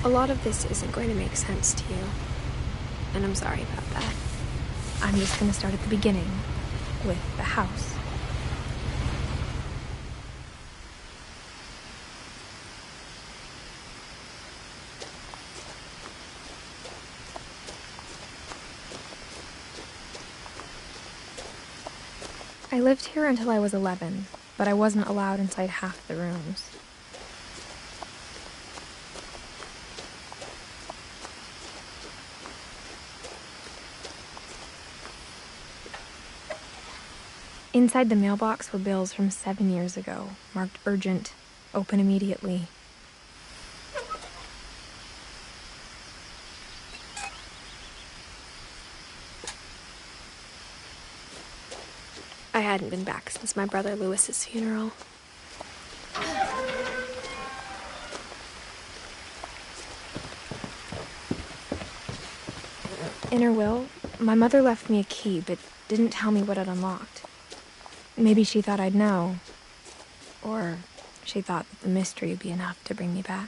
A lot of this isn't going to make sense to you, and I'm sorry about that. I'm just going to start at the beginning, with the house. I lived here until I was 11, but I wasn't allowed inside half the rooms. Inside the mailbox were bills from 7 years ago, marked urgent, open immediately. I hadn't been back since my brother Lewis's funeral. In her will, my mother left me a key, but didn't tell me what it unlocked. Maybe she thought I'd know. Or she thought that the mystery would be enough to bring me back.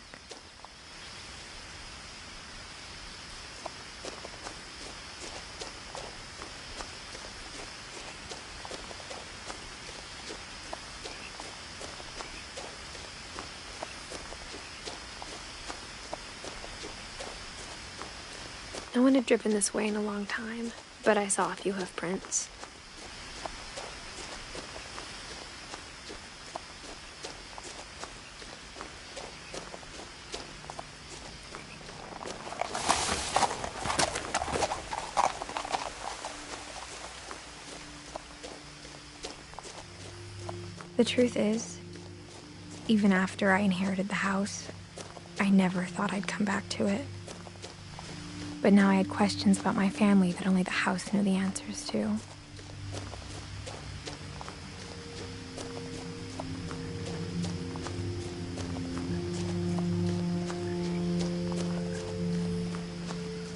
No one had driven this way in a long time, but I saw a few hoof prints. The truth is, even after I inherited the house, I never thought I'd come back to it. But now I had questions about my family that only the house knew the answers to.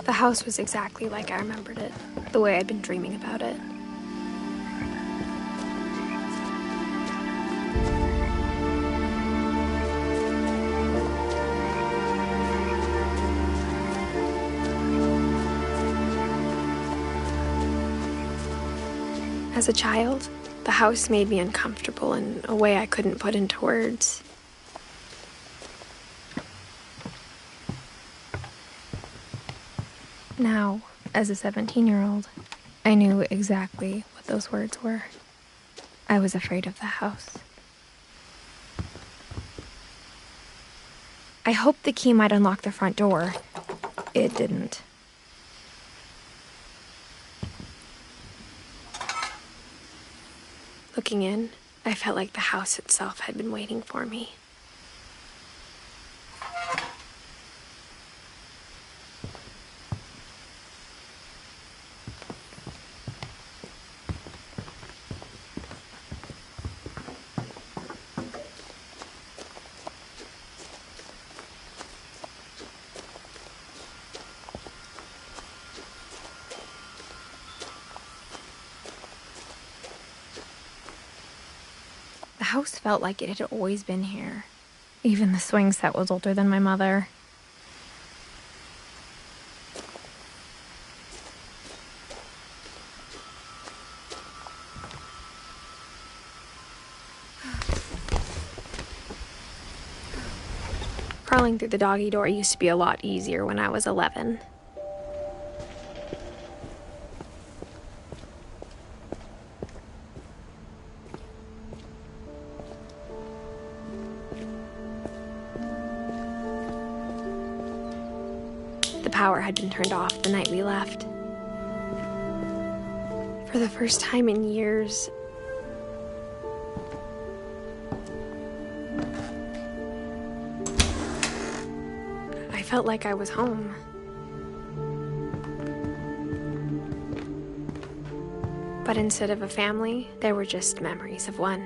The house was exactly like I remembered it, the way I'd been dreaming about it. As a child, the house made me uncomfortable in a way I couldn't put into words. Now, as a 17-year-old, I knew exactly what those words were. I was afraid of the house. I hoped the key might unlock the front door. It didn't. Looking in, I felt like the house itself had been waiting for me. The house felt like it had always been here. Even the swing set was older than my mother. Crawling through the doggy door used to be a lot easier when I was 11. The power had been turned off the night we left. For the first time in years, I felt like I was home. But instead of a family, there were just memories of one.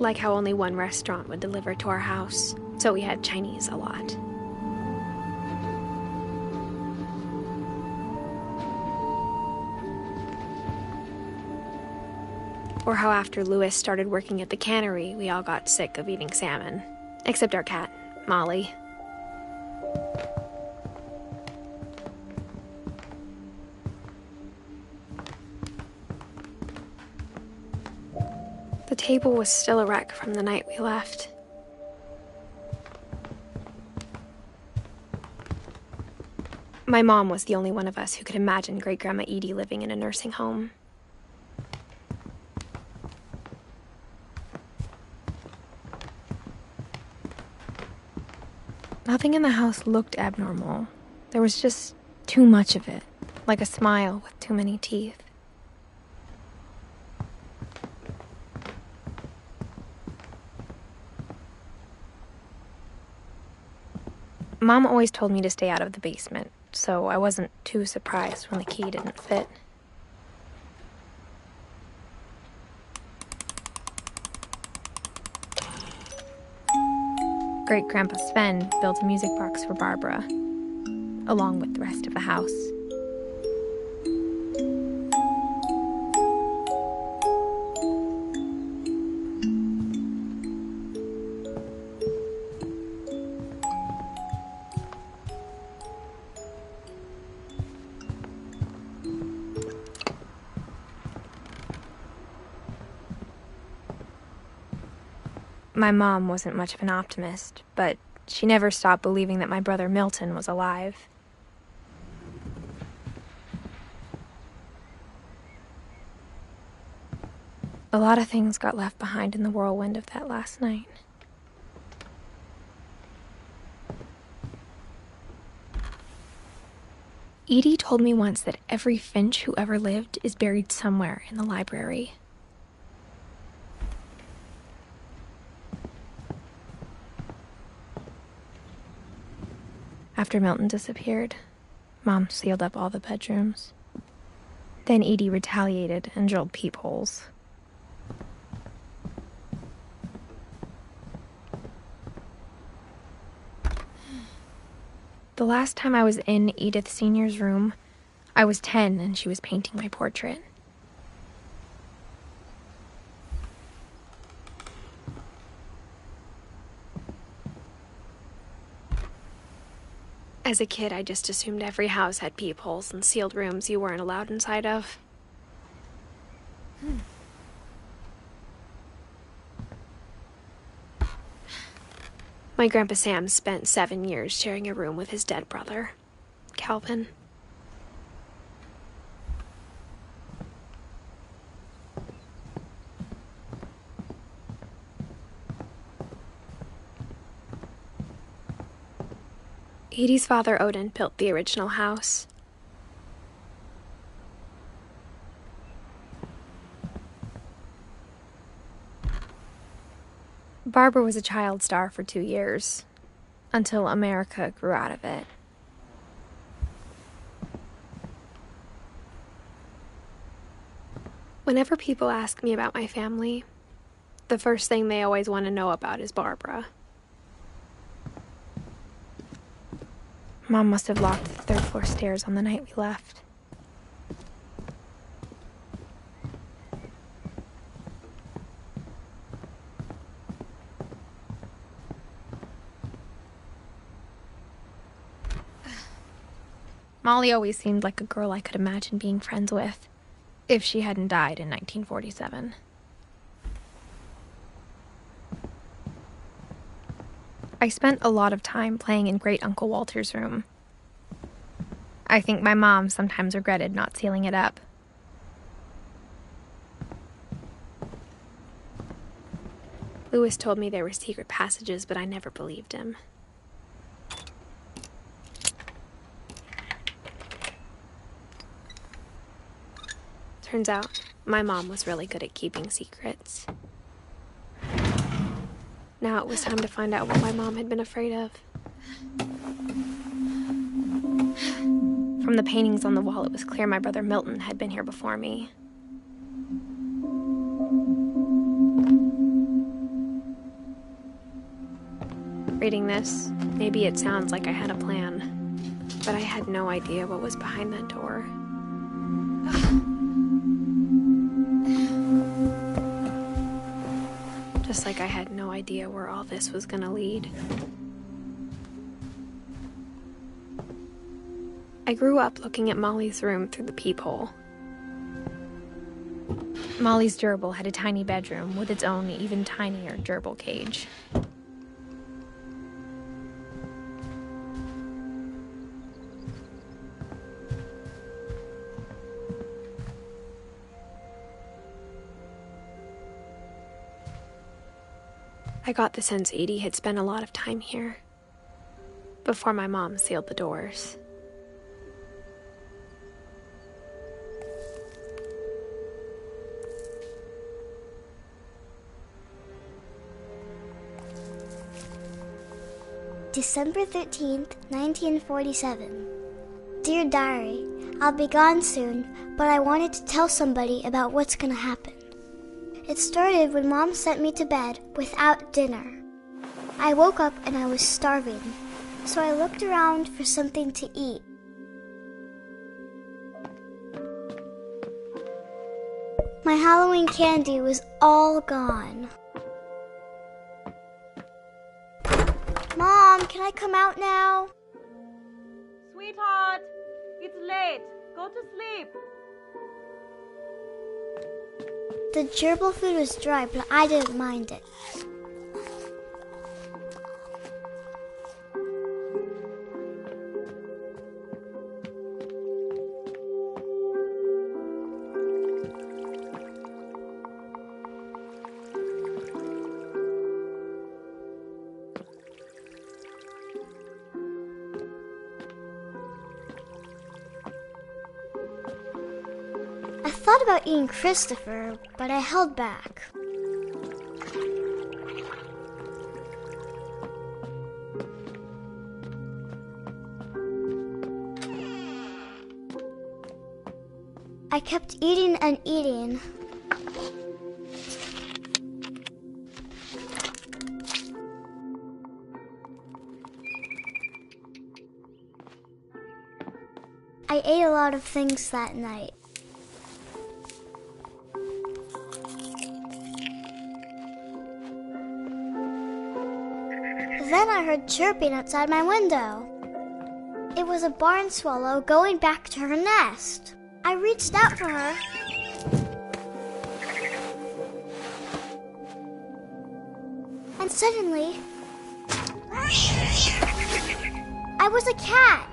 Like how only one restaurant would deliver to our house, so we had Chinese a lot. Or how after Louis started working at the cannery, we all got sick of eating salmon. Except our cat, Molly. The table was still a wreck from the night we left. My mom was the only one of us who could imagine Great-Grandma Edie living in a nursing home. Nothing in the house looked abnormal. There was just too much of it, like a smile with too many teeth. Mom always told me to stay out of the basement, so I wasn't too surprised when the key didn't fit. Great-Grandpa Sven built a music box for Barbara, along with the rest of the house. My mom wasn't much of an optimist, but she never stopped believing that my brother Milton was alive. A lot of things got left behind in the whirlwind of that last night. Edie told me once that every Finch who ever lived is buried somewhere in the library. After Milton disappeared, Mom sealed up all the bedrooms. Then Edie retaliated and drilled peepholes. The last time I was in Edith Sr.'s room, I was 10 and she was painting my portrait. As a kid, I just assumed every house had peepholes and sealed rooms you weren't allowed inside of. My Grandpa Sam spent 7 years sharing a room with his dead brother, Calvin. Edie's father, Odin, built the original house. Barbara was a child star for 2 years, until America grew out of it. Whenever people ask me about my family, the first thing they always want to know about is Barbara. Mom must have locked the third-floor stairs on the night we left. Molly always seemed like a girl I could imagine being friends with, if she hadn't died in 1947. I spent a lot of time playing in Great Uncle Walter's room. I think my mom sometimes regretted not sealing it up. Louis told me there were secret passages, but I never believed him. Turns out, my mom was really good at keeping secrets. Now it was time to find out what my mom had been afraid of. From the paintings on the wall, it was clear my brother Milton had been here before me. Reading this, maybe it sounds like I had a plan, but I had no idea what was behind that door. Just like I had no idea where all this was gonna lead. I grew up looking at Molly's room through the peephole. Molly's gerbil had a tiny bedroom with its own even tinier gerbil cage. I got the sense Edie had spent a lot of time here, before my mom sealed the doors. December 13th, 1947. Dear Diary, I'll be gone soon, but I wanted to tell somebody about what's gonna happen. It started when Mom sent me to bed without dinner. I woke up and I was starving, so I looked around for something to eat. My Halloween candy was all gone. Mom, can I come out now? Sweetheart, it's late. Go to sleep. The gerbil food was dry, but I didn't mind it. I thought about eating Christopher, but I held back. I kept eating and eating. I ate a lot of things that night. Then I heard chirping outside my window. It was a barn swallow going back to her nest. I reached out for her. And suddenly, I was a cat.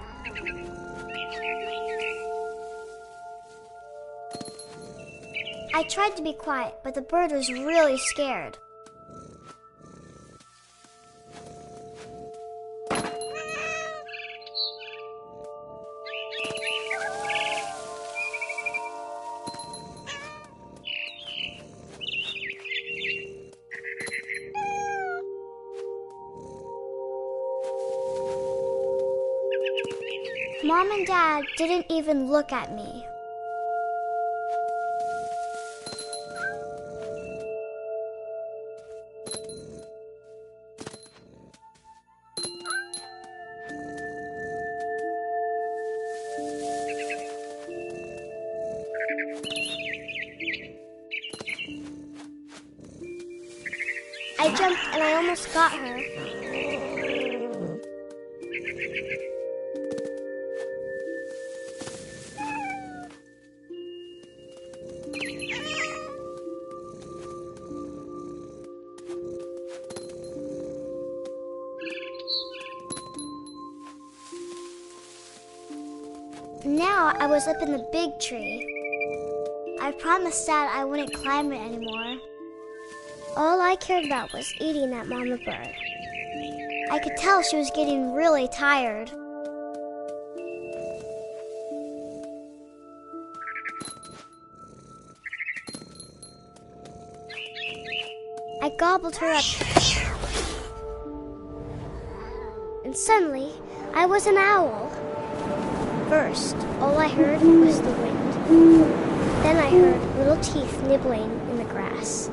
I tried to be quiet, but the bird was really scared. Mom and Dad didn't even look at me. I jumped and I almost got her. Now I was up in the big tree. I promised Dad I wouldn't climb it anymore. All I cared about was eating that mama bird. I could tell she was getting really tired. I gobbled her up. And suddenly, I was an owl. First, all I heard was the wind. Then I heard little teeth nibbling in the grass.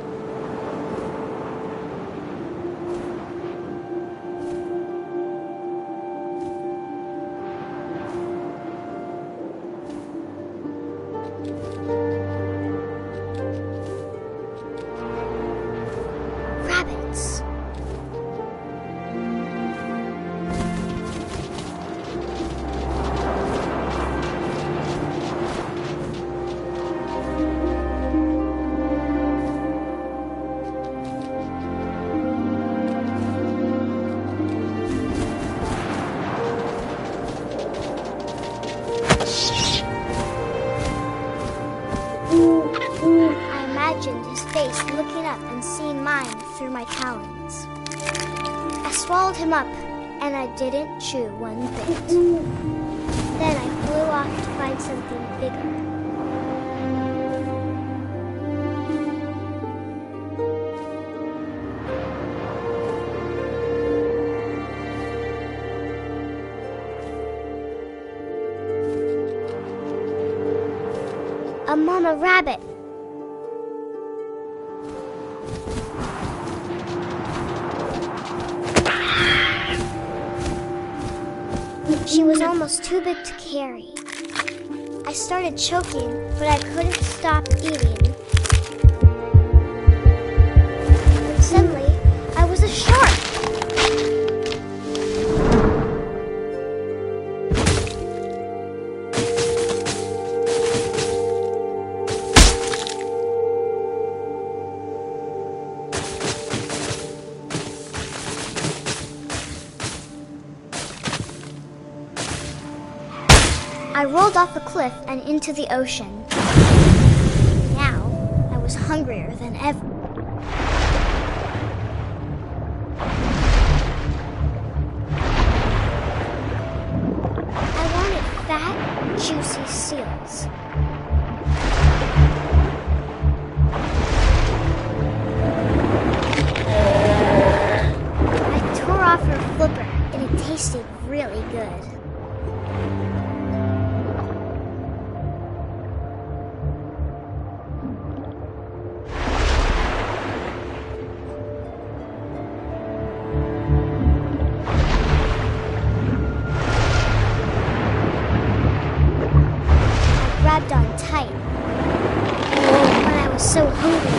imagined his face looking up and seeing mine through my talons. I swallowed him up, and I didn't chew one bit. Then I flew off to find something bigger. A mama rabbit. She was almost too big to carry. I started choking, but I couldn't stop eating. And suddenly, I was a shark. I rolled off a cliff and into the ocean. Now, I was hungrier than ever. I wanted fat, juicy seals. I tore off her flipper, and it tasted really good. Grabbed on tight. When I was so hungry,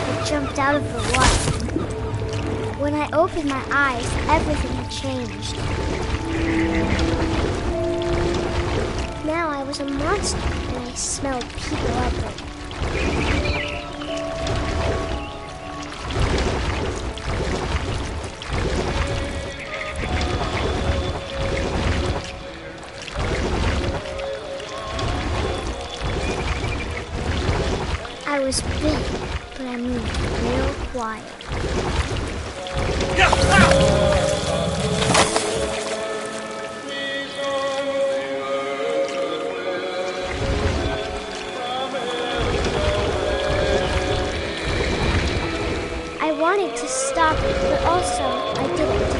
I jumped out of the water. When I opened my eyes, everything had changed. Now I was a monster, and I smelled people everywhere. I was big, but I moved real quiet. I wanted to stop, but also I didn't.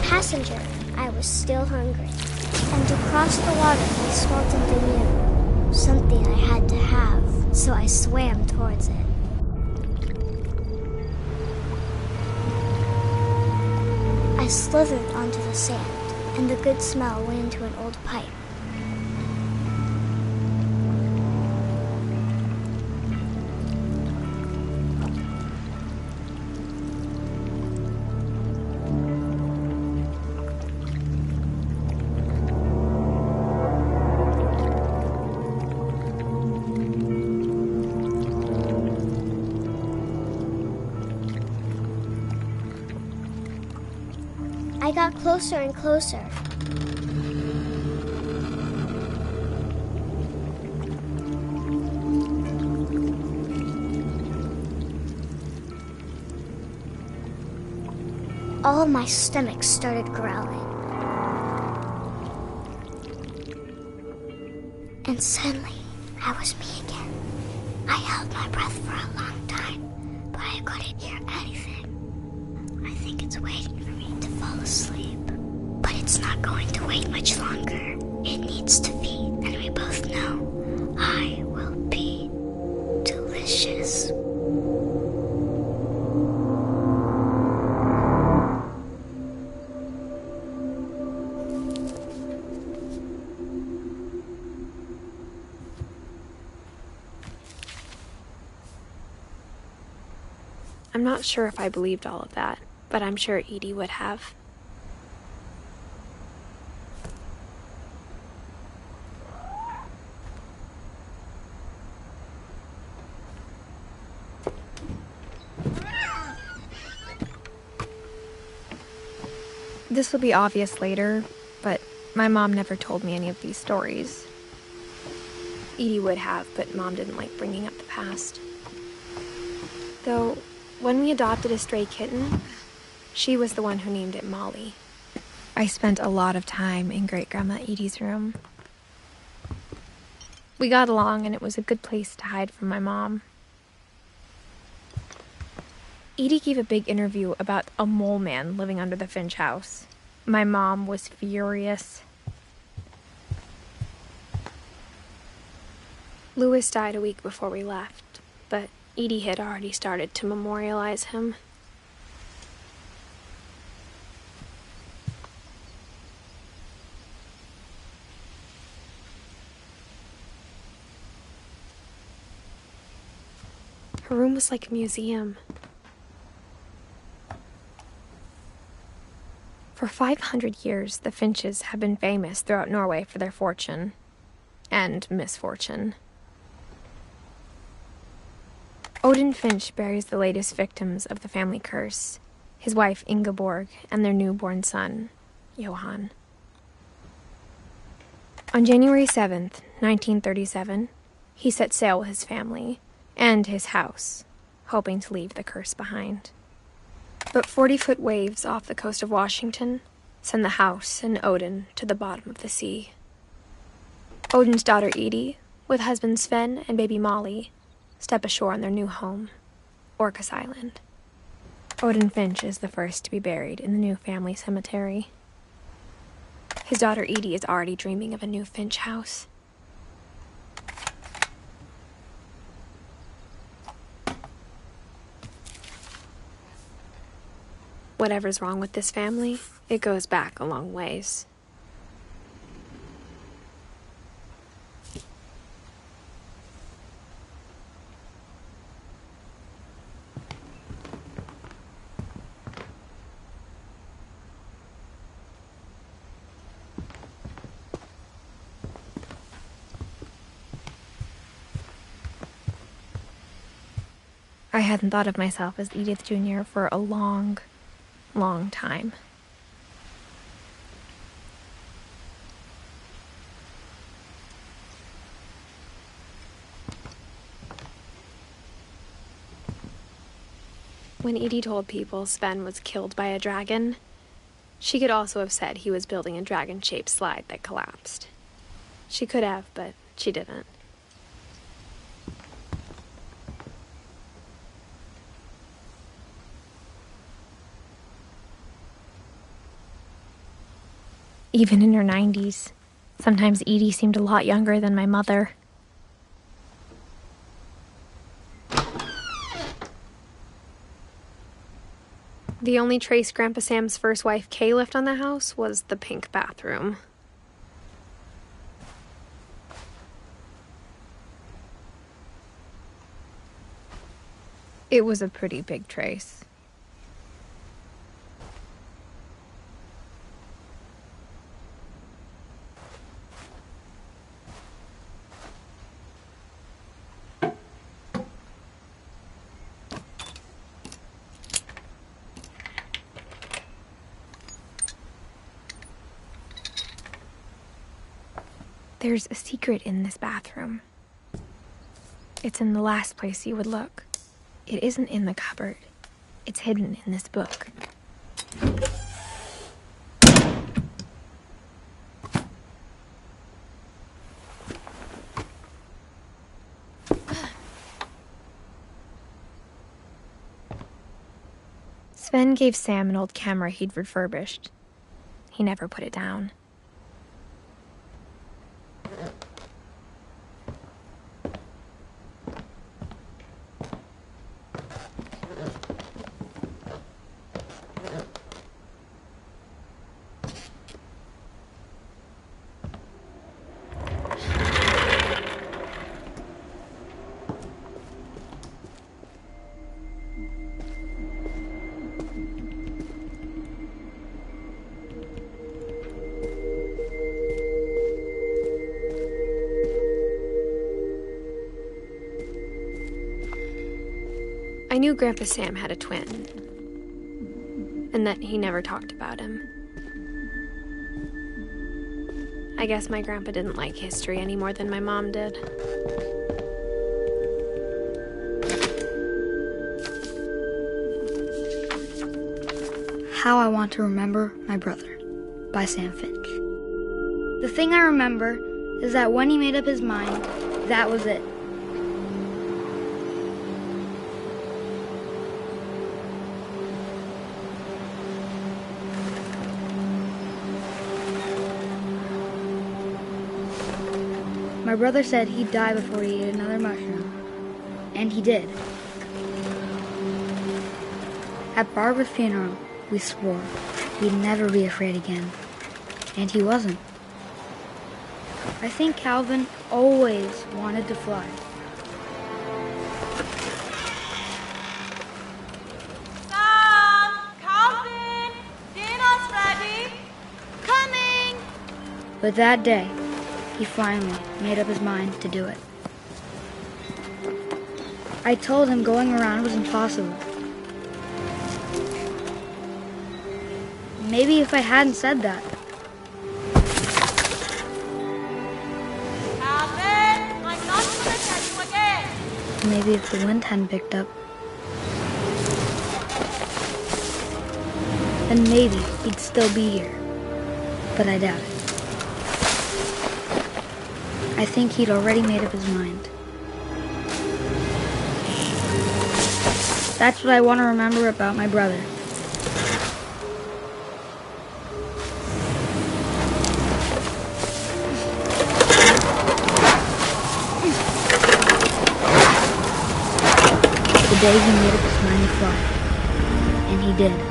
Passenger, I was still hungry, and to cross the water I smelled something new, something I had to have, so I swam towards it. I slithered onto the sand, and the good smell went into an old pipe. I got closer and closer. All my stomach started growling. And suddenly, I was me again. I held my breath for a long time, but I couldn't hear anything. I think it's waiting for me to fall asleep. But it's not going to wait much longer. It needs to feed, and we both know I will be delicious. I'm not sure if I believed all of that, but I'm sure Edie would have. This will be obvious later, but my mom never told me any of these stories. Edie would have, but Mom didn't like bringing up the past. Though, when we adopted a stray kitten, she was the one who named it Molly. I spent a lot of time in Great-Grandma Edie's room. We got along, and it was a good place to hide from my mom. Edie gave a big interview about a mole man living under the Finch house. My mom was furious. Louis died a week before we left, but Edie had already started to memorialize him. Her room was like a museum. For 500 years, the Finches have been famous throughout Norway for their fortune and misfortune. Odin Finch buries the latest victims of the family curse, his wife Ingeborg and their newborn son, Johan. On January 7th, 1937, he set sail with his family and his house, hoping to leave the curse behind. But 40-foot waves off the coast of Washington send the house and Odin to the bottom of the sea. Odin's daughter Edie, with husband Sven and baby Molly, step ashore on their new home, Orcas Island. Odin Finch is the first to be buried in the new family cemetery. His daughter Edie is already dreaming of a new Finch house. Whatever's wrong with this family, it goes back a long ways. I hadn't thought of myself as Edith Jr. for a long time. When Edie told people Sven was killed by a dragon, she could also have said he was building a dragon-shaped slide that collapsed. She could have, but she didn't. Even in her 90s, sometimes Edie seemed a lot younger than my mother. The only trace Grandpa Sam's first wife Kay left on the house was the pink bathroom. It was a pretty big trace. There's a secret in this bathroom. It's in the last place you would look. It isn't in the cupboard. It's hidden in this book. Sven gave Sam an old camera he'd refurbished. He never put it down. I knew Grandpa Sam had a twin, and that he never talked about him. I guess my grandpa didn't like history any more than my mom did. How I Want to Remember My Brother by Sam Finch. The thing I remember is that when he made up his mind, that was it. My brother said he'd die before he ate another mushroom. And he did. At Barbara's funeral, we swore we'd never be afraid again. And he wasn't. I think Calvin always wanted to fly. Sam! Calvin! Dinner's ready! Coming! But that day, he finally made up his mind to do it. I told him going around was impossible. Maybe if I hadn't said that. Calvin! I'm not gonna tell you again! Maybe if the wind hadn't picked up. Then maybe he'd still be here. But I doubt it. I think he'd already made up his mind. That's what I want to remember about my brother. The day he made up his mind to fly. And he did.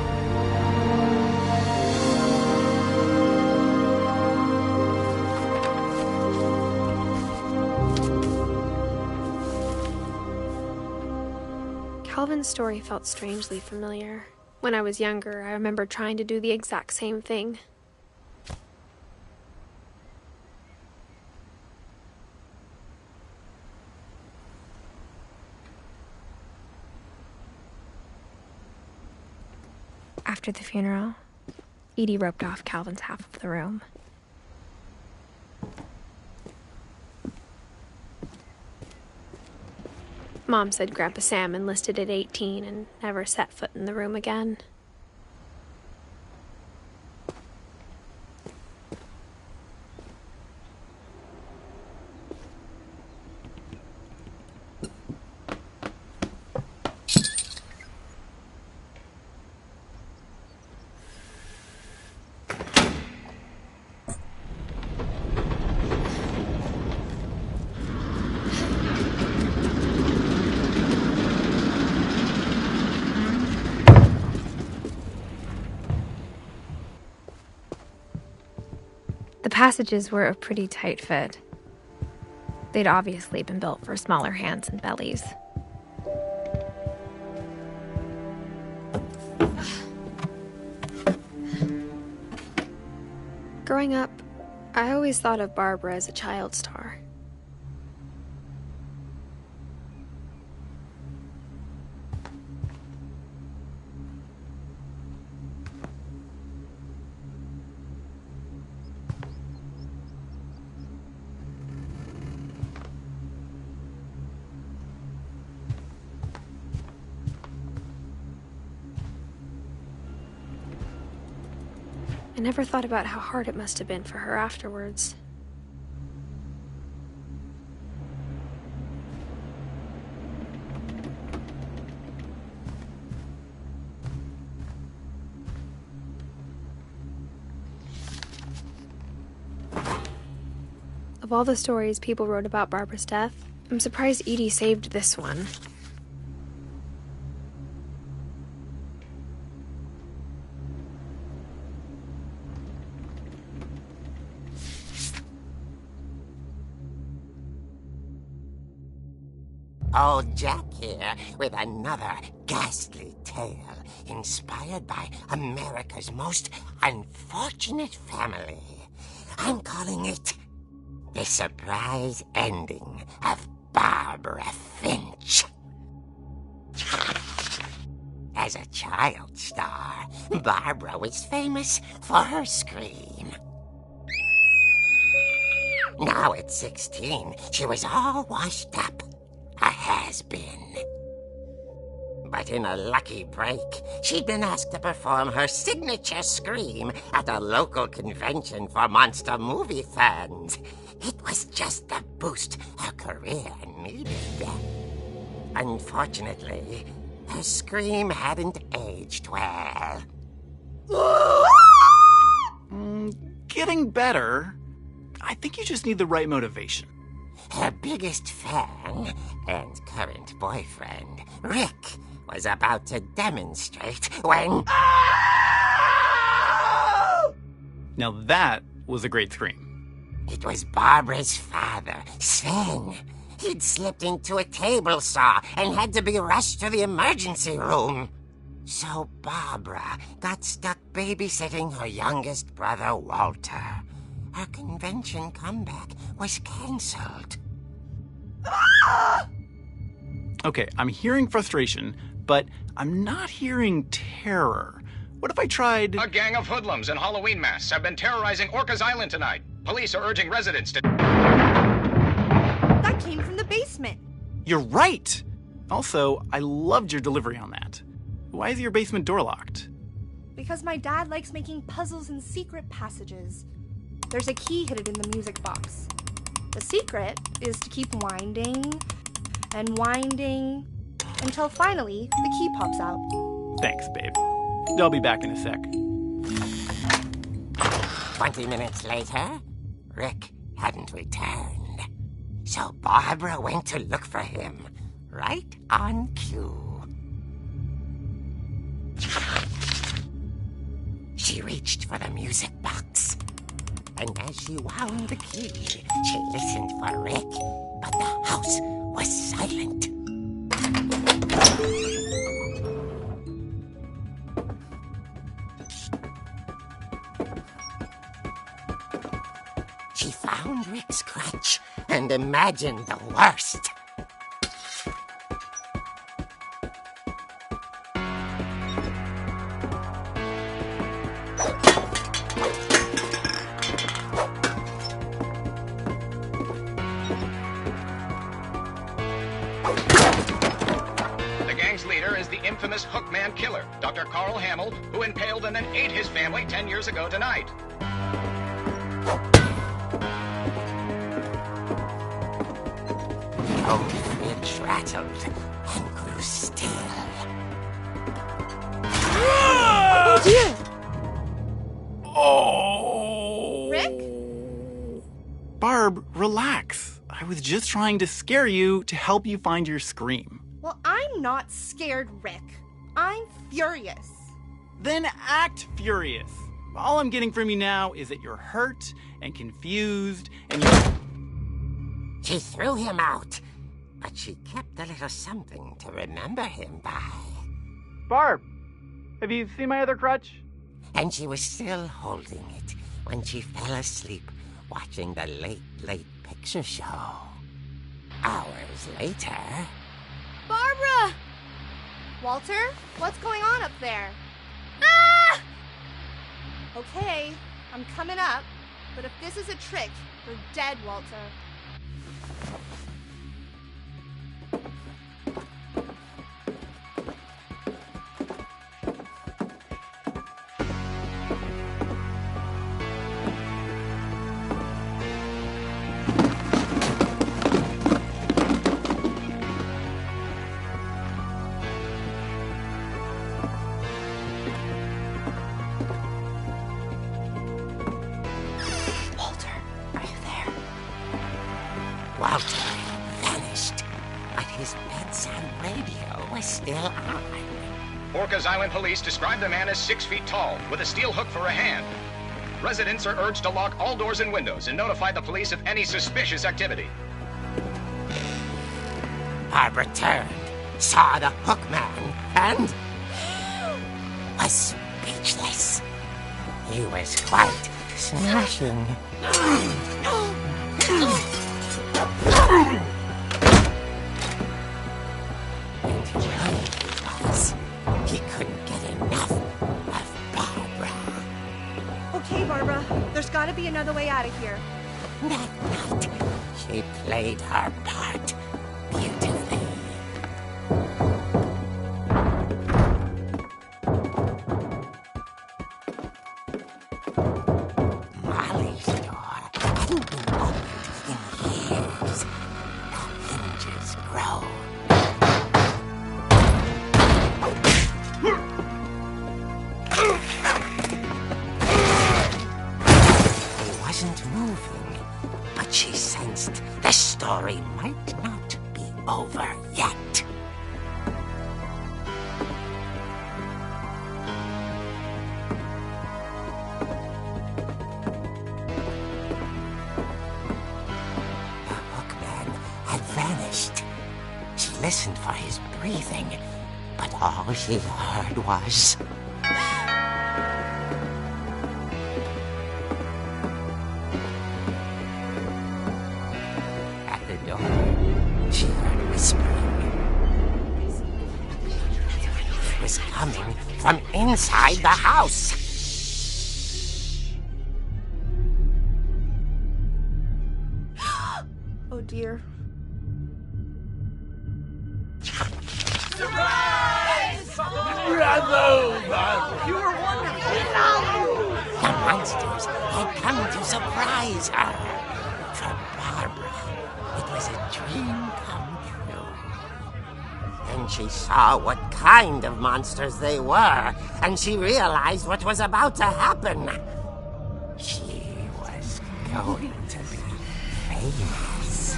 Calvin's story felt strangely familiar. When I was younger, I remember trying to do the exact same thing. After the funeral, Edie roped off Calvin's half of the room. Mom said Grandpa Sam enlisted at 18 and never set foot in the room again. The passages were a pretty tight fit. They'd obviously been built for smaller hands and bellies. Growing up, I always thought of Barbara as a child star. I never thought about how hard it must have been for her afterwards. Of all the stories people wrote about Barbara's death, I'm surprised Edie saved this one. Old Jack here with another ghastly tale inspired by America's most unfortunate family. I'm calling it The Surprise Ending of Barbara Finch. As a child star, Barbara was famous for her scream. Now at 16, she was all washed up. A has-been. But in a lucky break, she'd been asked to perform her signature scream at a local convention for monster movie fans. It was just the boost her career needed. Unfortunately, her scream hadn't aged well. Getting better. I think you just need the right motivation. Her biggest fan and current boyfriend, Rick, was about to demonstrate when... Now that was a great scream. It was Barbara's father, Sven. He'd slipped into a table saw and had to be rushed to the emergency room. So Barbara got stuck babysitting her youngest brother, Walter. Her convention comeback was cancelled. Okay, I'm hearing frustration, but I'm not hearing terror. What if I tried... A gang of hoodlums in Halloween masks have been terrorizing Orcas Island tonight. Police are urging residents to... That came from the basement. You're right! Also, I loved your delivery on that. Why is your basement door locked? Because my dad likes making puzzles and secret passages. There's a key hidden in the music box. The secret is to keep winding and winding until finally the key pops out. Thanks, babe. I'll be back in a sec. 20 minutes later, Rick hadn't returned. So Barbara went to look for him, right on cue. She reached for the music box. And as she wound the key, she listened for Rick, but the house was silent. She found Rick's crutch and imagined the worst. Infamous Hookman killer, Dr. Carl Hamill, who impaled and then ate his family 10 years ago tonight. Oh, Finch rattled and grew still. Oh dear! Oh! Rick? Barb, relax. I was just trying to scare you to help you find your scream. Well, I'm not scared, Rick. I'm furious. Then act furious. All I'm getting from you now is that you're hurt and confused and you're... She threw him out, but she kept a little something to remember him by. Barb, have you seen my other crutch? And she was still holding it when she fell asleep watching the late picture show. Hours later... Barbara! Walter, what's going on up there? Ah! Okay, I'm coming up, but if this is a trick, you're dead, Walter. Walter vanished, but his bedside radio was still on. Orcas Island police describe the man as 6 feet tall, with a steel hook for a hand. Residents are urged to lock all doors and windows and notify the police of any suspicious activity. Barbara turned, saw the hook man, and was speechless. He was quite smashing. And he was. He gotta be another way out of here. That night, she played her part beautifully. Molly's door hadn't been opened in years. The hinges grow. He wasn't moving, but she sensed the story might not be over yet. The hookman had vanished. She listened for his breathing, but all she heard was... At the door, she heard whispering. It was coming from inside the house. Oh dear. The monsters had come to surprise her. For Barbara, it was a dream come true. Then she saw what kind of monsters they were, and she realized what was about to happen. She was going to be famous.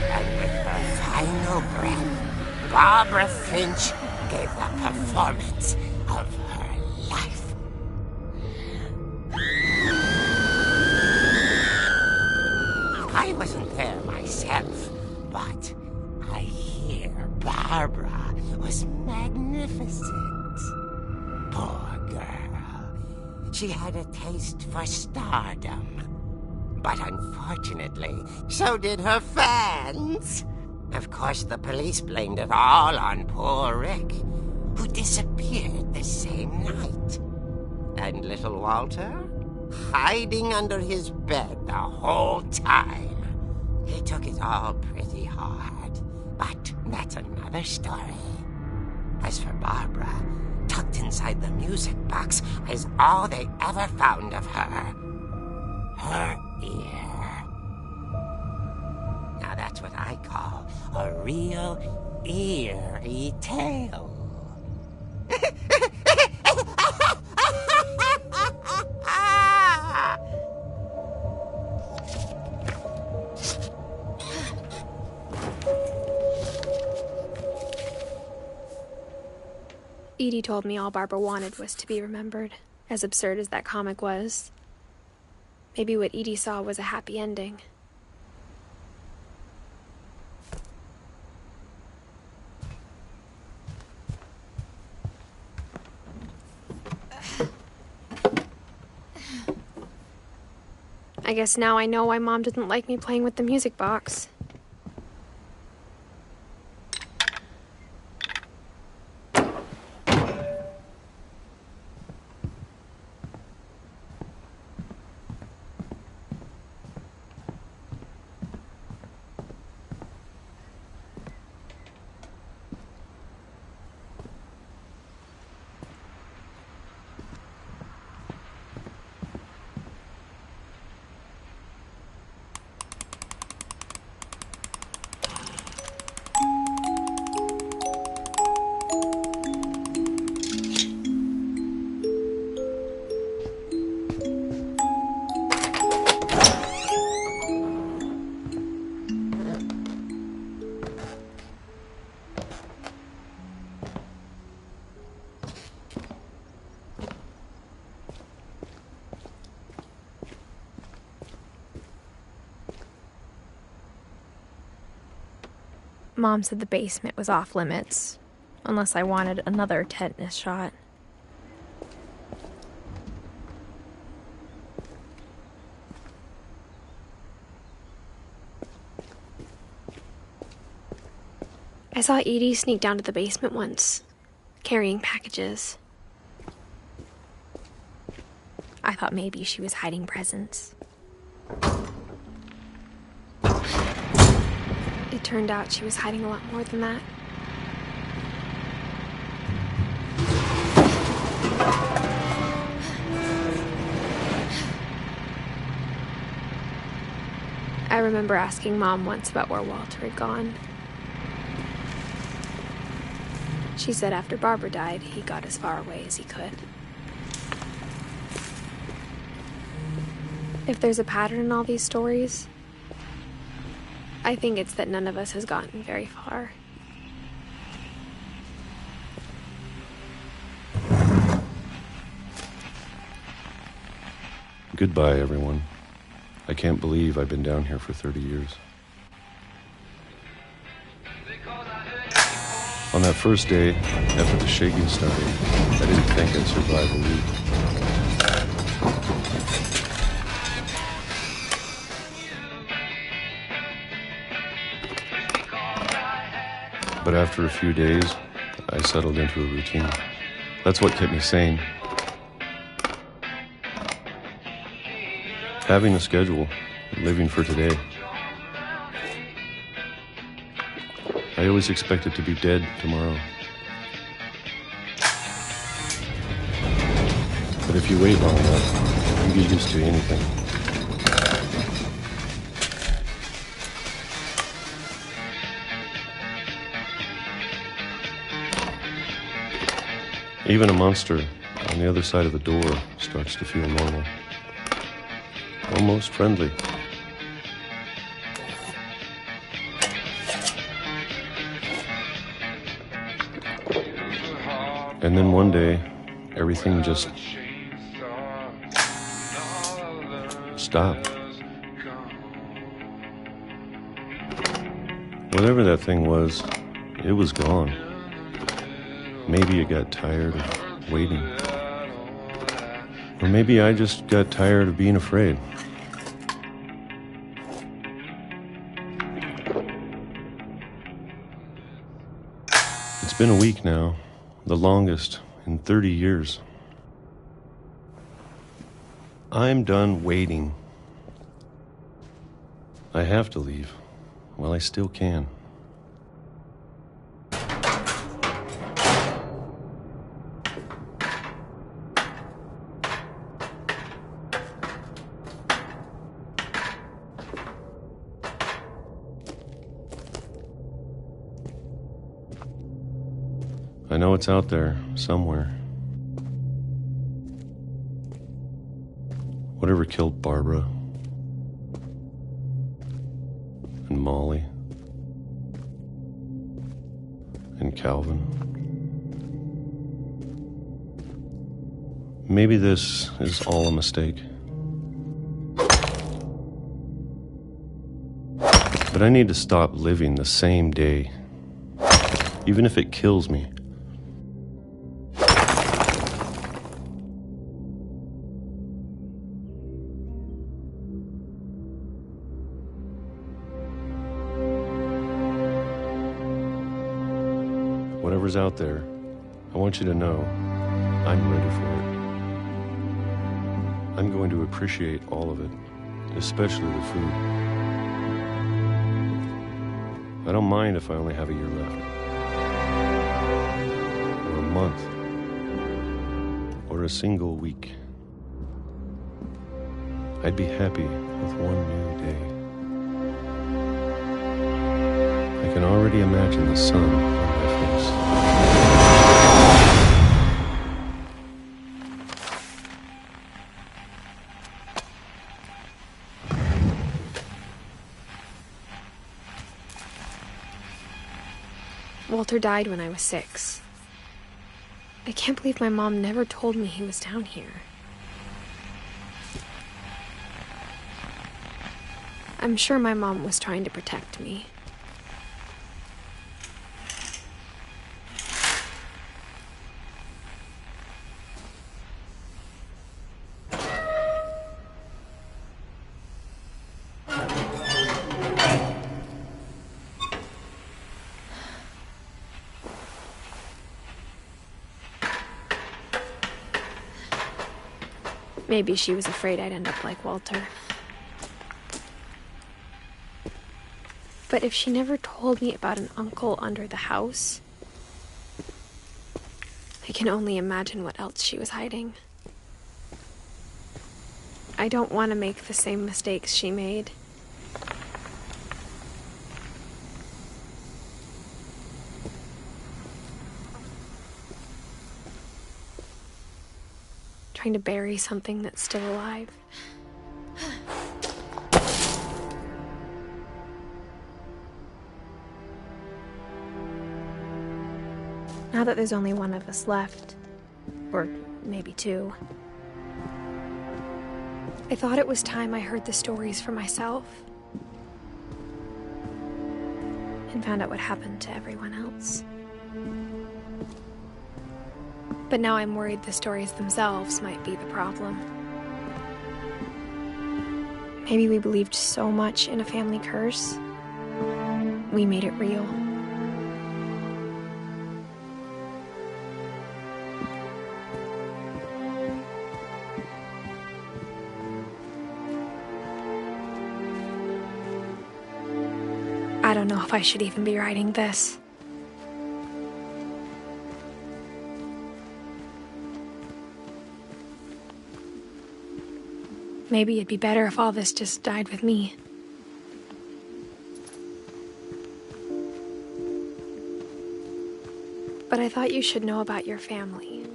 And with her final breath, Barbara Finch gave the performance of her life. I wasn't there myself, but I hear Barbara was magnificent. Poor girl. She had a taste for stardom. But unfortunately, so did her fans. Of course, the police blamed it all on poor Rick, who disappeared the same night. And little Walter? Hiding under his bed the whole time. He took it all pretty hard, but that's another story. As for Barbara, tucked inside the music box is all they ever found of her. Her ear. Now that's what I call a real eerie tale. Edie told me all Barbara wanted was to be remembered, as absurd as that comic was. Maybe what Edie saw was a happy ending. I guess now I know why Mom didn't like me playing with the music box. Mom said the basement was off limits, unless I wanted another tetanus shot. I saw Edie sneak down to the basement once, carrying packages. I thought maybe she was hiding presents. It turned out she was hiding a lot more than that. I remember asking Mom once about where Walter had gone. She said after Barbara died, he got as far away as he could. If there's a pattern in all these stories, I think it's that none of us has gotten very far. Goodbye, everyone. I can't believe I've been down here for 30 years. On that first day, after the shaking started, I didn't think I'd survive a week. But after a few days, I settled into a routine. That's what kept me sane. Having a schedule, living for today. I always expected to be dead tomorrow. But if you wait long enough, you get used to anything. Even a monster on the other side of the door starts to feel normal. Almost friendly. And then one day, everything just stopped. Whatever that thing was, it was gone. Maybe it got tired of waiting. Or maybe I just got tired of being afraid. It's been a week now, the longest in 30 years. I'm done waiting. I have to leave while I still can. I know it's out there, somewhere. Whatever killed Barbara and Molly and Calvin. Maybe this is all a mistake. But I need to stop living the same day, even if it kills me. Whatever's out there, I want you to know I'm ready for it. I'm going to appreciate all of it, especially the food. I don't mind if I only have a year left, or a month, or a single week. I'd be happy with one new day. I can already imagine the sun on my face. Walter died when I was 6. I can't believe my mom never told me he was down here. I'm sure my mom was trying to protect me. Maybe she was afraid I'd end up like Walter. But if she never told me about an uncle under the house, I can only imagine what else she was hiding. I don't want to make the same mistakes she made. Trying to bury something that's still alive. Now that there's only one of us left, or maybe two, I thought it was time I heard the stories for myself and found out what happened to everyone else. But now I'm worried the stories themselves might be the problem. Maybe we believed so much in a family curse, we made it real. I don't know if I should even be writing this. Maybe it'd be better if all this just died with me. But I thought you should know about your family.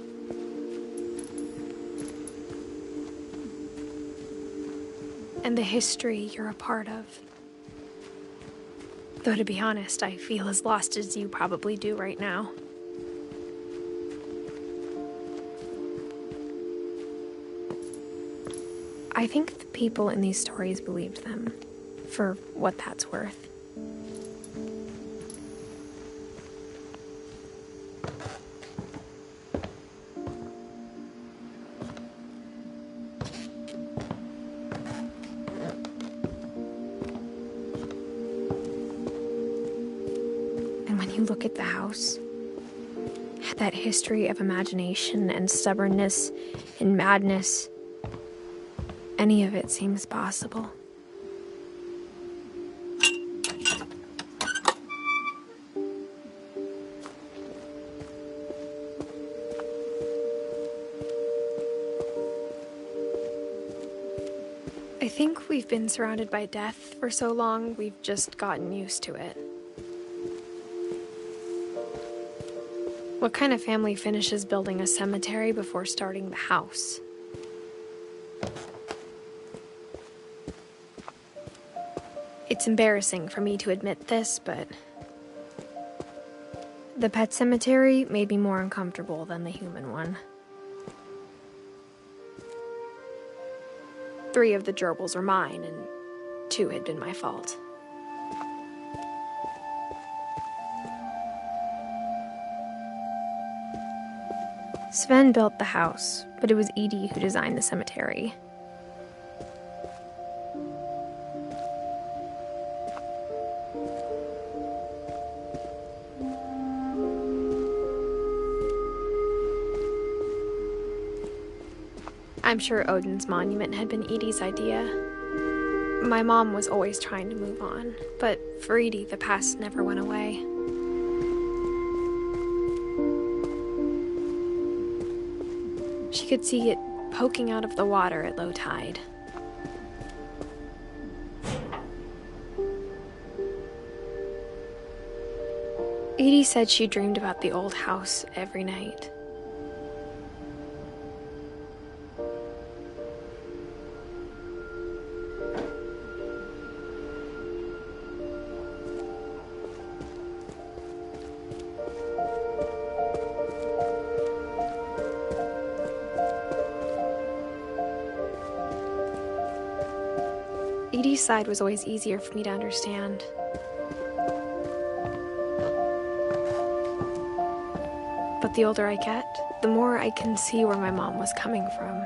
And the history you're a part of. Though to be honest, I feel as lost as you probably do right now. I think the people in these stories believed them, for what that's worth. And when you look at the house, that history of imagination and stubbornness and madness, any of it seems possible. I think we've been surrounded by death for so long, we've just gotten used to it. What kind of family finishes building a cemetery before starting the house? It's embarrassing for me to admit this, but the pet cemetery made me more uncomfortable than the human one. 3 of the gerbils were mine, and 2 had been my fault. Sven built the house, but it was Edith who designed the cemetery. I'm sure Odin's monument had been Edie's idea. My mom was always trying to move on, but for Edie, the past never went away. She could see it poking out of the water at low tide. Edie said she dreamed about the old house every night. Edie's side was always easier for me to understand. But the older I get, the more I can see where my mom was coming from.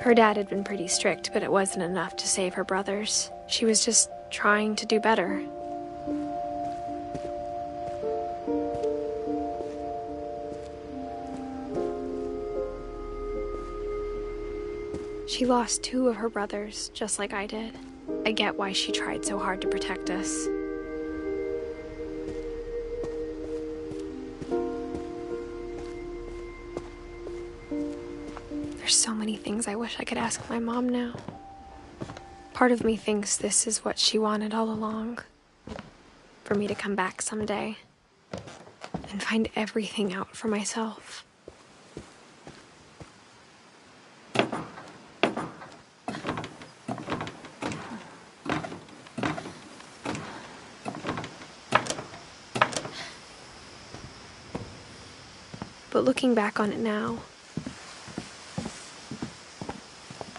Her dad had been pretty strict, but it wasn't enough to save her brothers. She was just trying to do better. She lost 2 of her brothers, just like I did. I get why she tried so hard to protect us. There's so many things I wish I could ask my mom now. Part of me thinks this is what she wanted all along. For me to come back someday and find everything out for myself. But looking back on it now,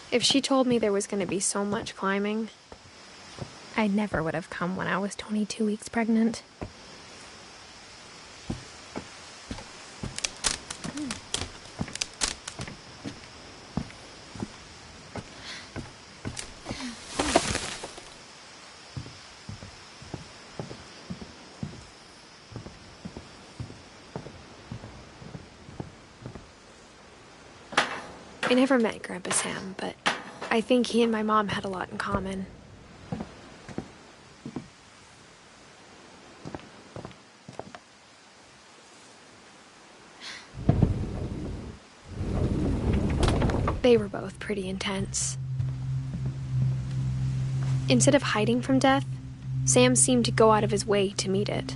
if she told me there was going to be so much climbing, I never would have come when I was 22 weeks pregnant. I never met Grandpa Sam, but I think he and my mom had a lot in common. They were both pretty intense. Instead of hiding from death, Sam seemed to go out of his way to meet it.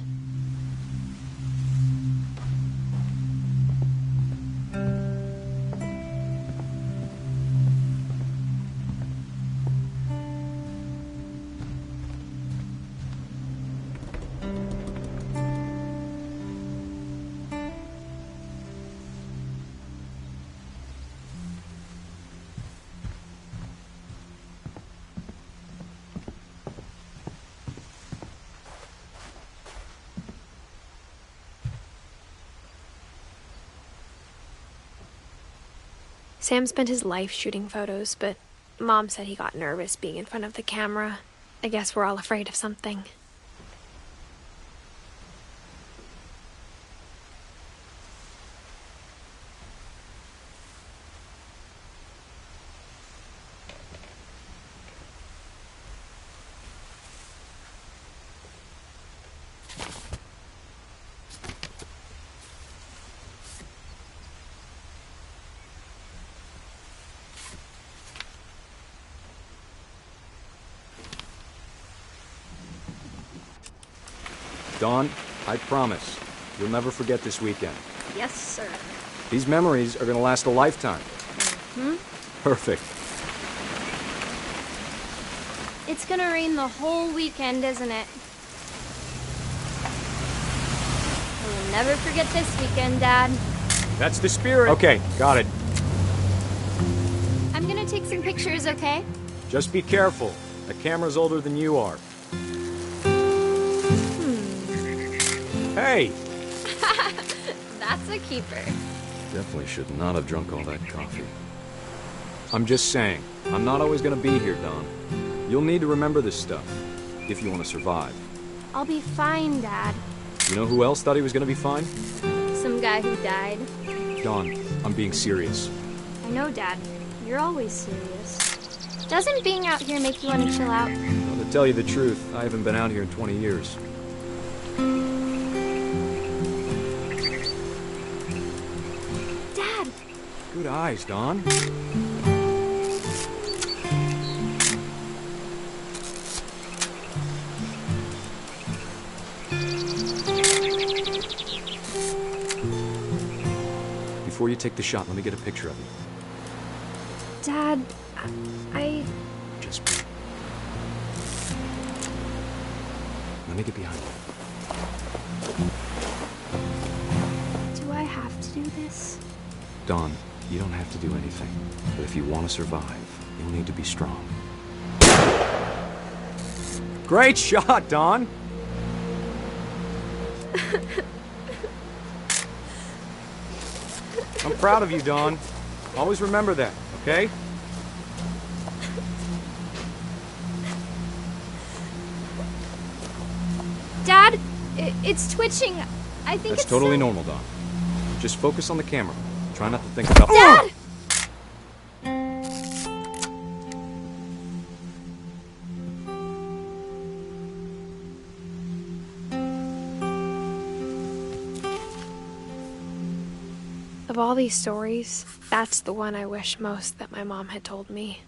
Sam spent his life shooting photos, but Mom said he got nervous being in front of the camera. I guess we're all afraid of something. Dawn, I promise, you'll never forget this weekend. Yes, sir. These memories are gonna last a lifetime. Perfect. It's gonna rain the whole weekend, isn't it? We'll never forget this weekend, Dad. That's the spirit. Okay, got it. I'm gonna take some pictures, okay? Just be careful. The camera's older than you are. Hey! That's a keeper. Definitely should not have drunk all that coffee. I'm just saying, I'm not always gonna be here, Dawn. You'll need to remember this stuff, if you want to survive. I'll be fine, Dad. You know who else thought he was gonna be fine? Some guy who died. Dawn, I'm being serious. I know, Dad. You're always serious. Doesn't being out here make you want to chill out? Well, to tell you the truth, I haven't been out here in 20 years. Dad! Good eyes, Dawn. Before you take the shot, let me get a picture of you. Dad, I... Just... Let me get behind you. Do I have to do this? Dawn, you don't have to do anything. But if you want to survive, you'll need to be strong. Great shot, Dawn! I'm proud of you, Dawn. Always remember that, okay? Dad, it's twitching. I think That's it's totally normal, Dawn. Just focus on the camera. Try not to think about... Dad! Of all these stories, that's the one I wish most that my mom had told me.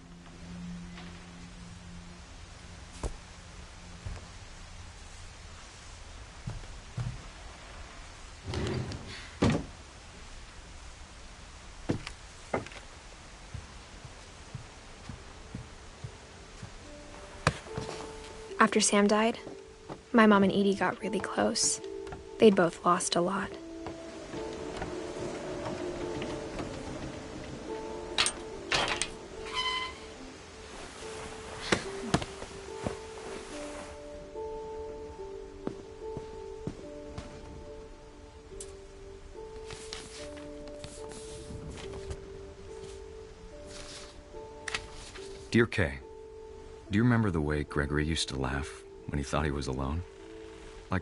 After Sam died, my mom and Edie got really close. They'd both lost a lot. Dear Kay, do you remember the way Gregory used to laugh when he thought he was alone? Like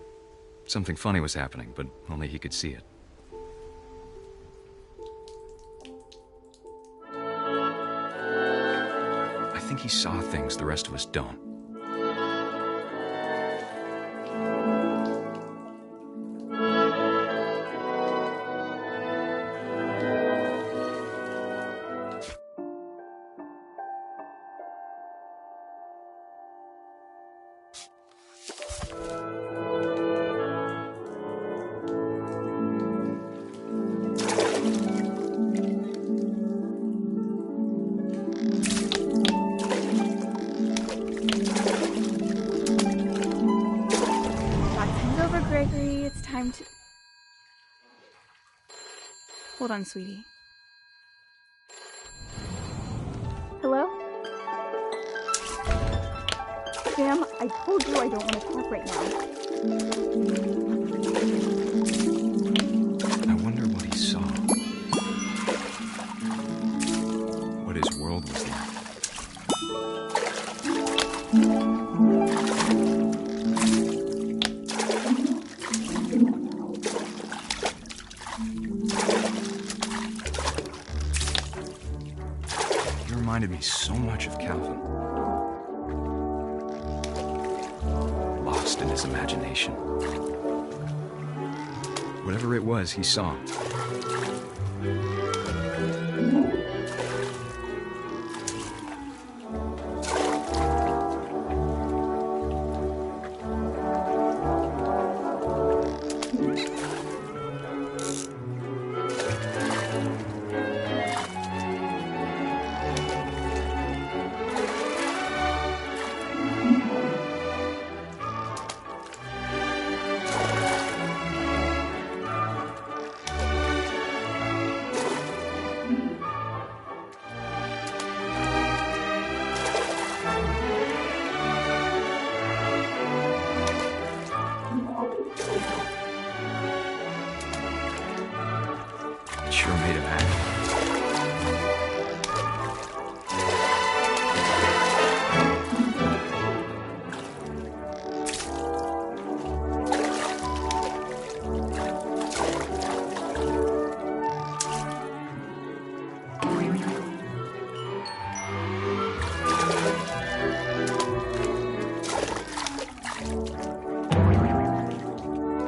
something funny was happening, but only he could see it. I think he saw things the rest of us don't. Gregory, it's time to... Hold on, sweetie. Hello? Sam, I told you I don't want to talk right now. I wonder what he saw. What his world was like. Reminded me so much of Calvin. Lost in his imagination. Whatever it was, he saw. Sure made him happy.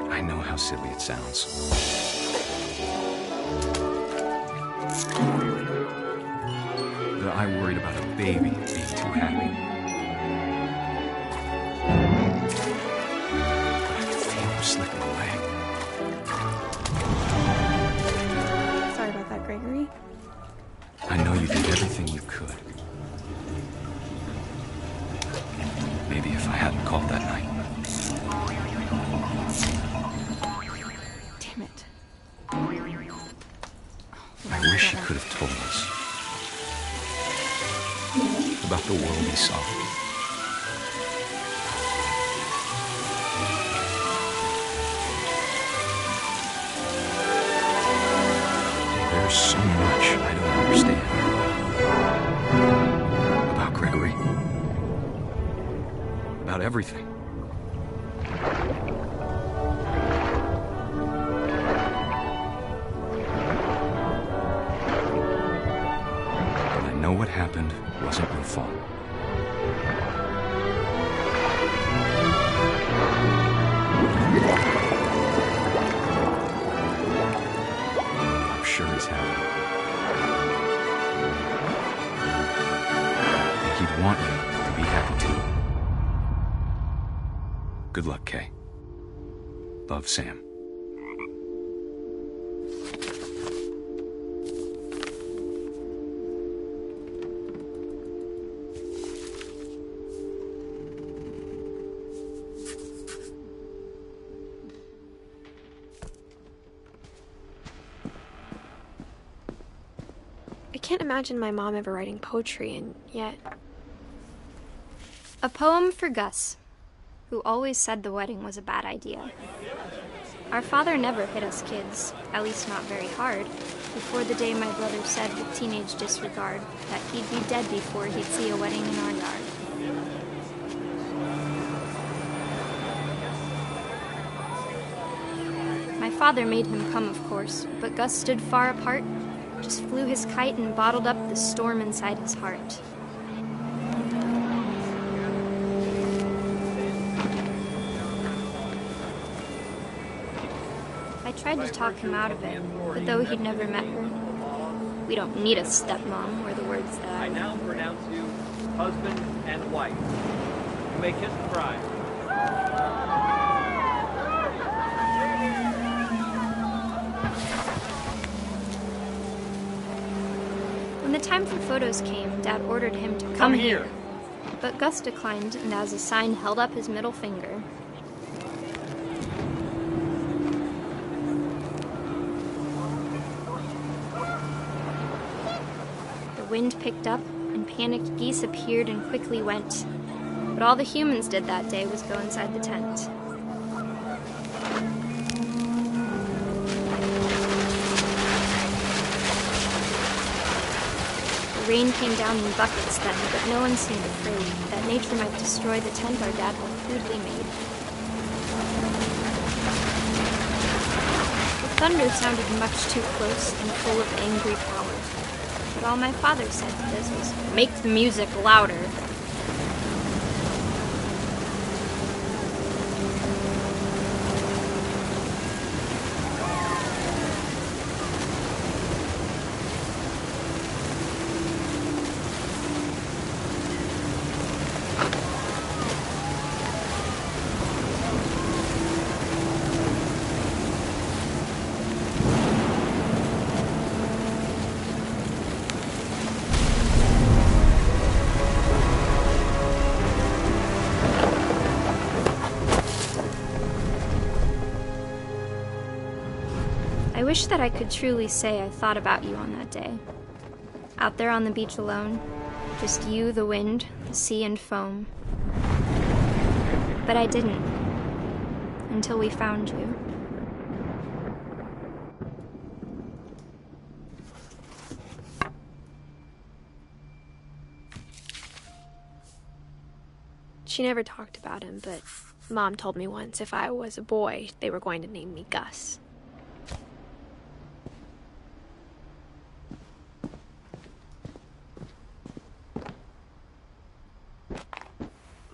I know how silly it sounds. I worried about a baby being too happy. But I could feel him slipping away. Sorry about that, Gregory. I know you did everything you could. Maybe if I hadn't called that night. Damn it. I wish he could have told us about the world he saw. There's so much I don't understand about Gregory, about everything. But I know what happened wasn't your fault. I'm sure he's happy. And he'd want you to be happy too. Good luck, Kay. Love, Sam. I can't imagine my mom ever writing poetry, and yet... A poem for Gus, who always said the wedding was a bad idea. Our father never hit us kids, at least not very hard, before the day my brother said with teenage disregard that he'd be dead before he'd see a wedding in our yard. My father made him come, of course, but Gus stood far apart, just flew his kite and bottled up the storm inside his heart. I tried to talk him out of it, but though he'd never met her, "We don't need a stepmom," were the words that I now pronounce you husband and wife. You may kiss the bride. When the time for photos came, Dad ordered him to come here. But Gus declined, and as a sign held up his middle finger. The wind picked up, and panicked geese appeared and quickly went. But all the humans did that day was go inside the tent. The rain came down in buckets then, but no one seemed afraid that nature might destroy the tent our dad had crudely made. The thunder sounded much too close and full of angry power. But all my father said to this was, "Make the music louder." I wish that I could truly say I thought about you on that day. Out there on the beach alone, just you, the wind, the sea, and foam. But I didn't, until we found you. She never talked about him, but Mom told me once if I was a boy, they were going to name me Gus.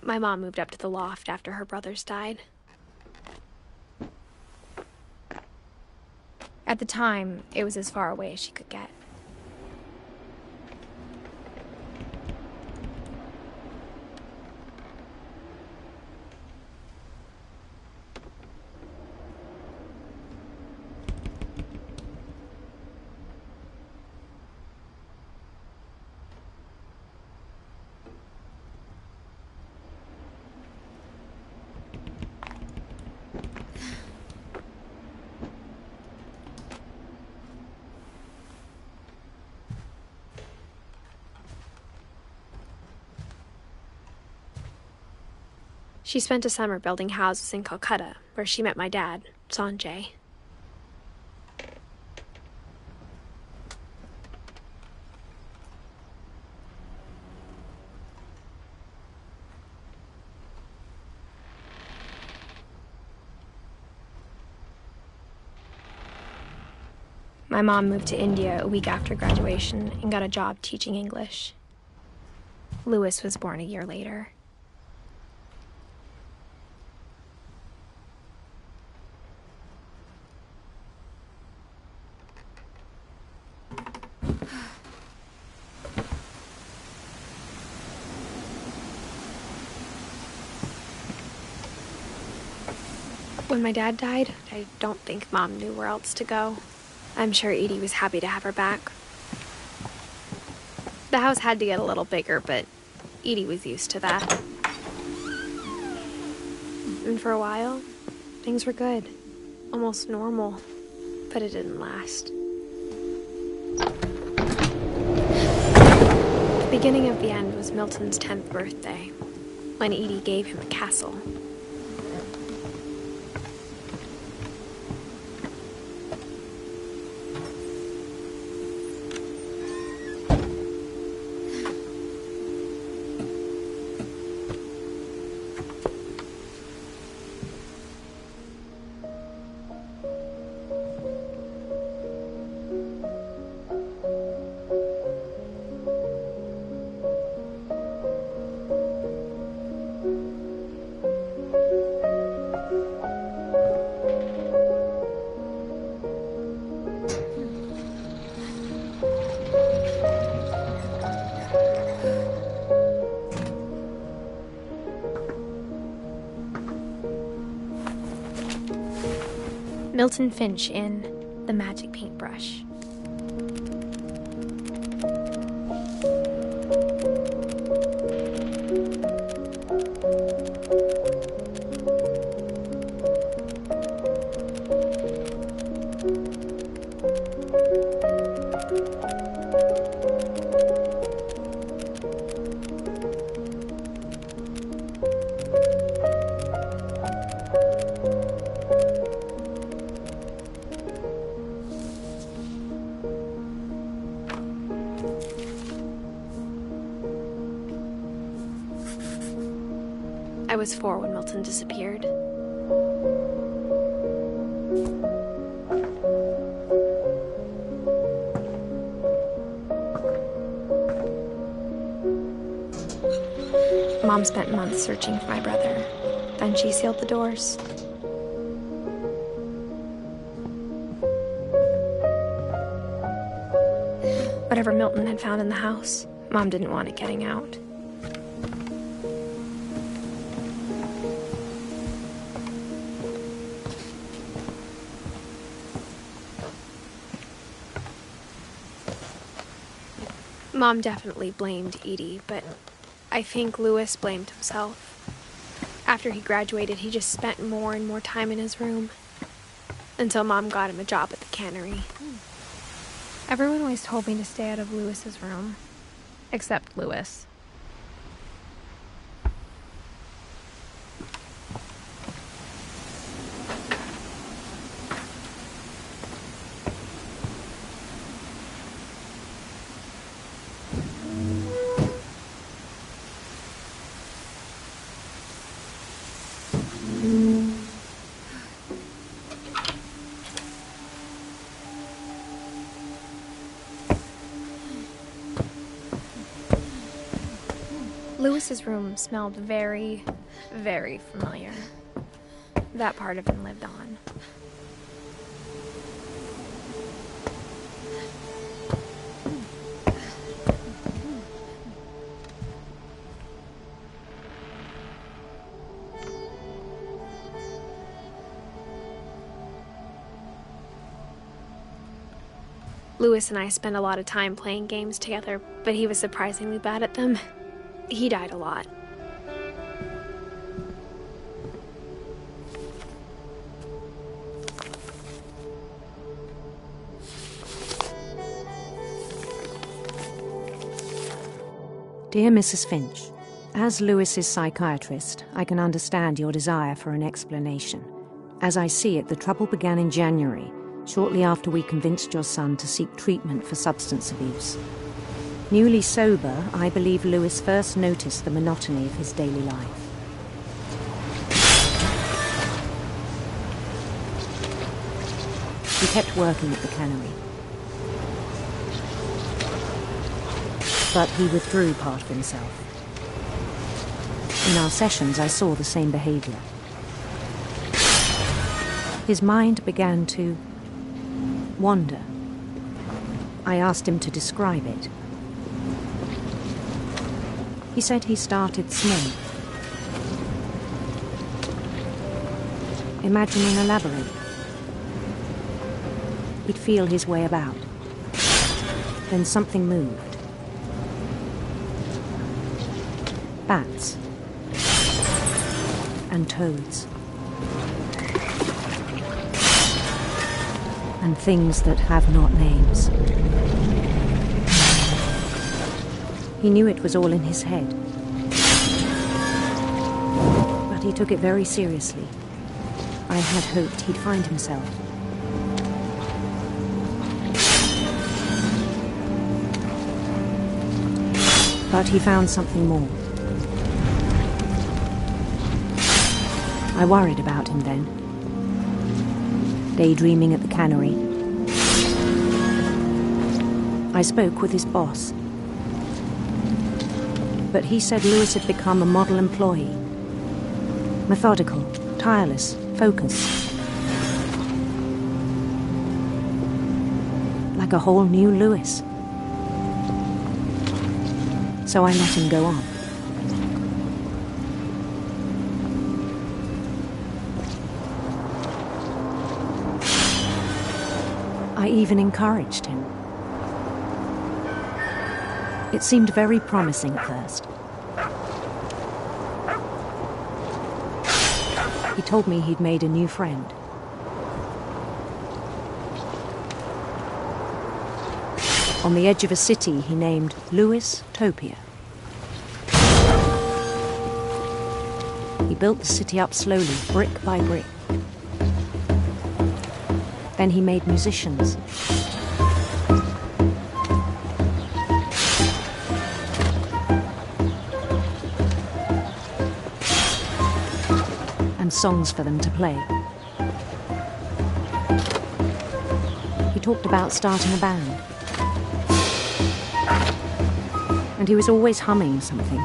My mom moved up to the loft after her brothers died. At the time, it was as far away as she could get. She spent a summer building houses in Calcutta, where she met my dad, Sanjay. My mom moved to India a week after graduation and got a job teaching English. Louis was born a year later. When my dad died, I don't think Mom knew where else to go. I'm sure Edie was happy to have her back. The house had to get a little bigger, but Edie was used to that. And for a while, things were good. Almost normal. But it didn't last. The beginning of the end was Milton's 10th birthday, when Edie gave him a castle. Milton Finch in The Magic Paintbrush. I was 4 when Milton disappeared. Mom spent months searching for my brother. Then she sealed the doors. Whatever Milton had found in the house, Mom didn't want it getting out. Mom definitely blamed Edie, but I think Louis blamed himself. After he graduated, he just spent more and more time in his room. Until Mom got him a job at the cannery. Everyone always told me to stay out of Louis's room. Except Louis. Louis's room smelled very, very familiar. That part of him lived on. Louis and I spent a lot of time playing games together, but he was surprisingly bad at them. He died a lot. Dear Mrs. Finch, as Louis's psychiatrist, I can understand your desire for an explanation. As I see it, the trouble began in January, shortly after we convinced your son to seek treatment for substance abuse. Newly sober, I believe Louis first noticed the monotony of his daily life. He kept working at the cannery. But he withdrew part of himself. In our sessions, I saw the same behavior. His mind began to wander. I asked him to describe it. He said he started small. imagining a labyrinth. He'd feel his way about. Then something moved. Bats. And toads. And things that have not names. He knew it was all in his head. But he took it very seriously. I had hoped he'd find himself. But he found something more. I worried about him then. Daydreaming at the cannery. I spoke with his boss. But he said Lewis had become a model employee. Methodical, tireless, focused. Like a whole new Lewis. So I let him go on. I even encouraged him. It seemed very promising at first. He told me he'd made a new friend. On the edge of a city he named Lewis Topia. He built the city up slowly, brick by brick. Then he made musicians. And songs for them to play. He talked about starting a band. And he was always humming something.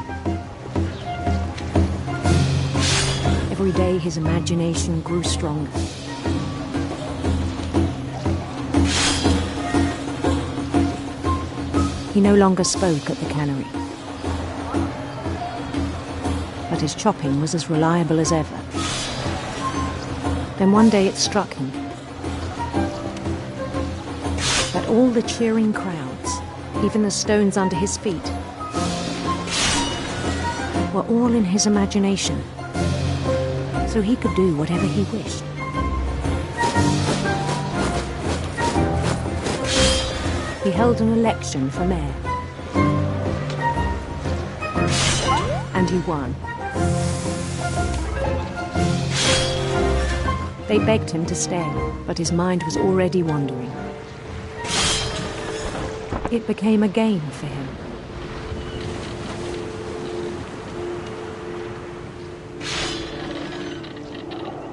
Every day his imagination grew stronger. He no longer spoke at the cannery. But his chopping was as reliable as ever. Then one day it struck him that all the cheering crowds, even the stones under his feet, were all in his imagination, so he could do whatever he wished. He held an election for mayor. And he won. They begged him to stay, but his mind was already wandering. It became a game for him.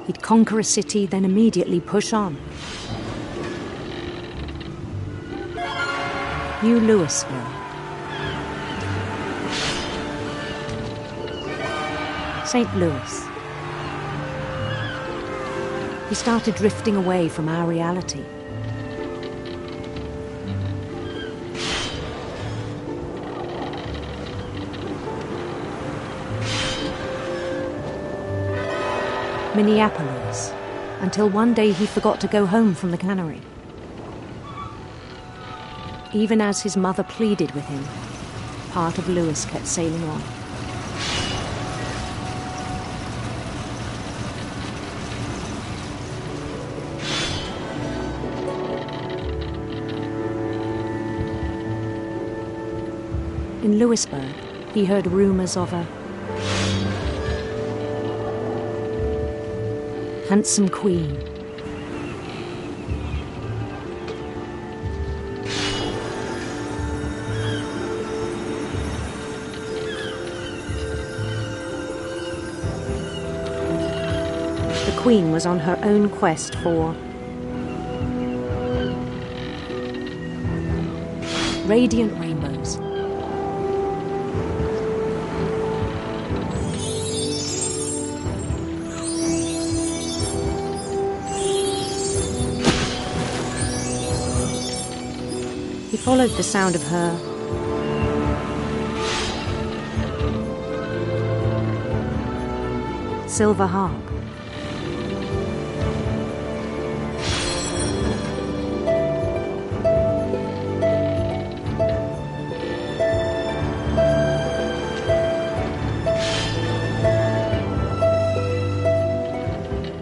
He'd conquer a city, then immediately push on. New Louisville. St. Louis. He started drifting away from our reality. Minneapolis, until one day he forgot to go home from the cannery. Even as his mother pleaded with him, part of Lewis kept sailing on. In Lewisburg, he heard rumors of a handsome queen. The queen was on her own quest for radiant rainbows. He followed the sound of her silver harp.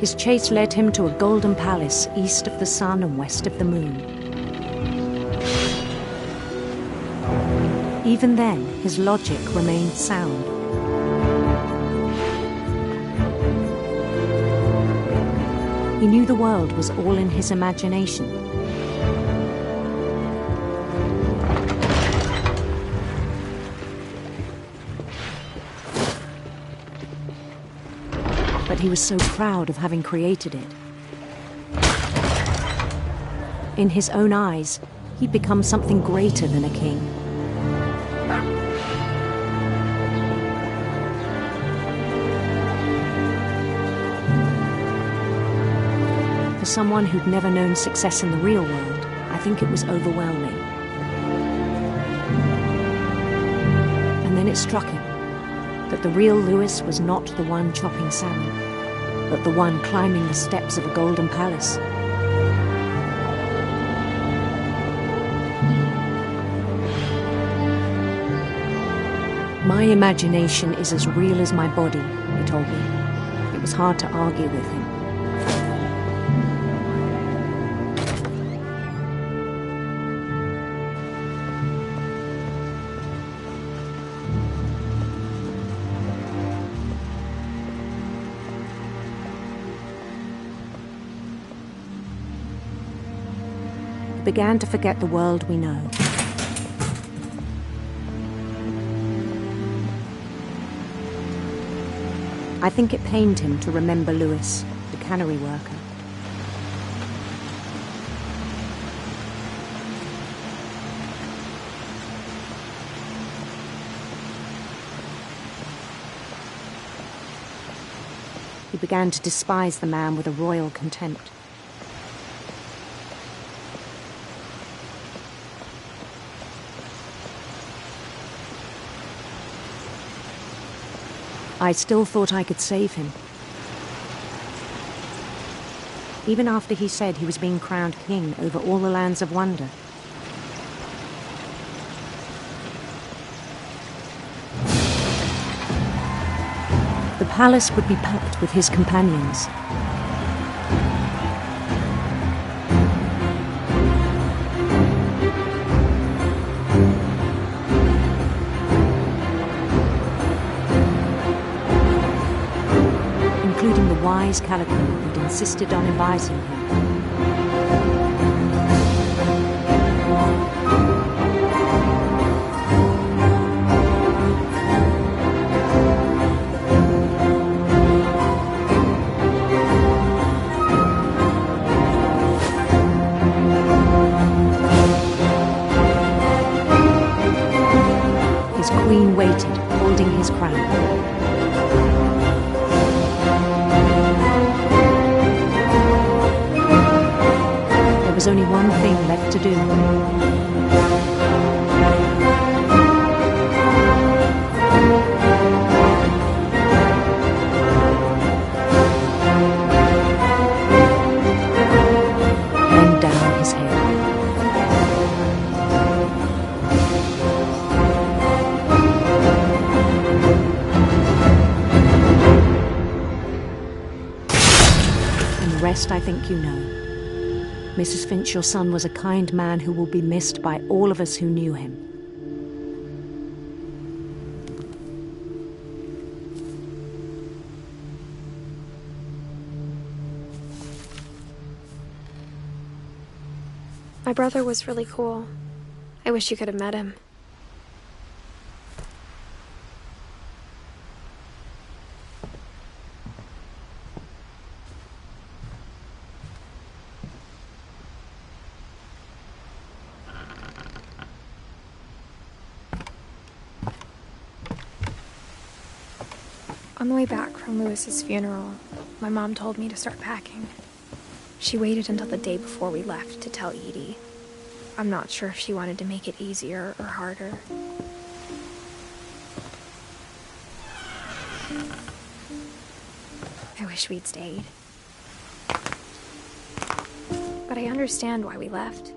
His chase led him to a golden palace east of the sun and west of the moon. Even then, his logic remained sound. He knew the world was all in his imagination. But he was so proud of having created it. In his own eyes, he'd become something greater than a king. For someone who'd never known success in the real world, I think it was overwhelming. And then it struck him that the real Lewis was not the one chopping salmon, but the one climbing the steps of a golden palace. My imagination is as real as my body, he told me. It was hard to argue with him. He began to forget the world we know. I think it pained him to remember Lewis, the cannery worker. He began to despise the man with a royal contempt. I still thought I could save him. Even after he said he was being crowned king over all the lands of wonder. The palace would be packed with his companions. Including the wise Calico who'd insisted on inviting him. His queen waited, holding his crown. There was only one thing left to do. Bend down his head. And the rest I think you know. Mrs. Finch, your son was a kind man who will be missed by all of us who knew him. My brother was really cool. I wish you could have met him. On the way back from Lewis's funeral, my mom told me to start packing. She waited until the day before we left to tell Edie. I'm not sure if she wanted to make it easier or harder. I wish we'd stayed. But I understand why we left.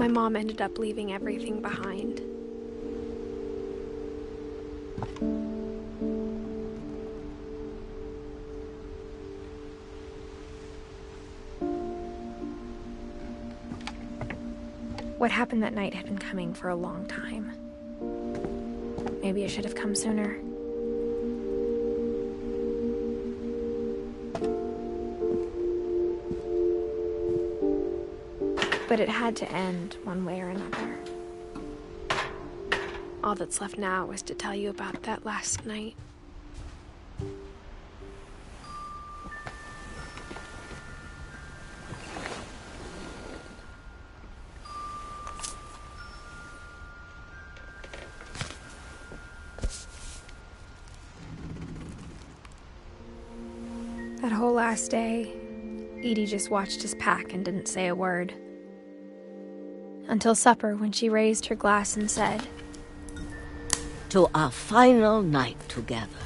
my mom ended up leaving everything behind. What happened that night had been coming for a long time. Maybe it should have come sooner. But it had to end one way or another. All that's left now is to tell you about that last night. That whole last day, Edie just watched us pack and didn't say a word. Until supper, when she raised her glass and said, "To our final night together,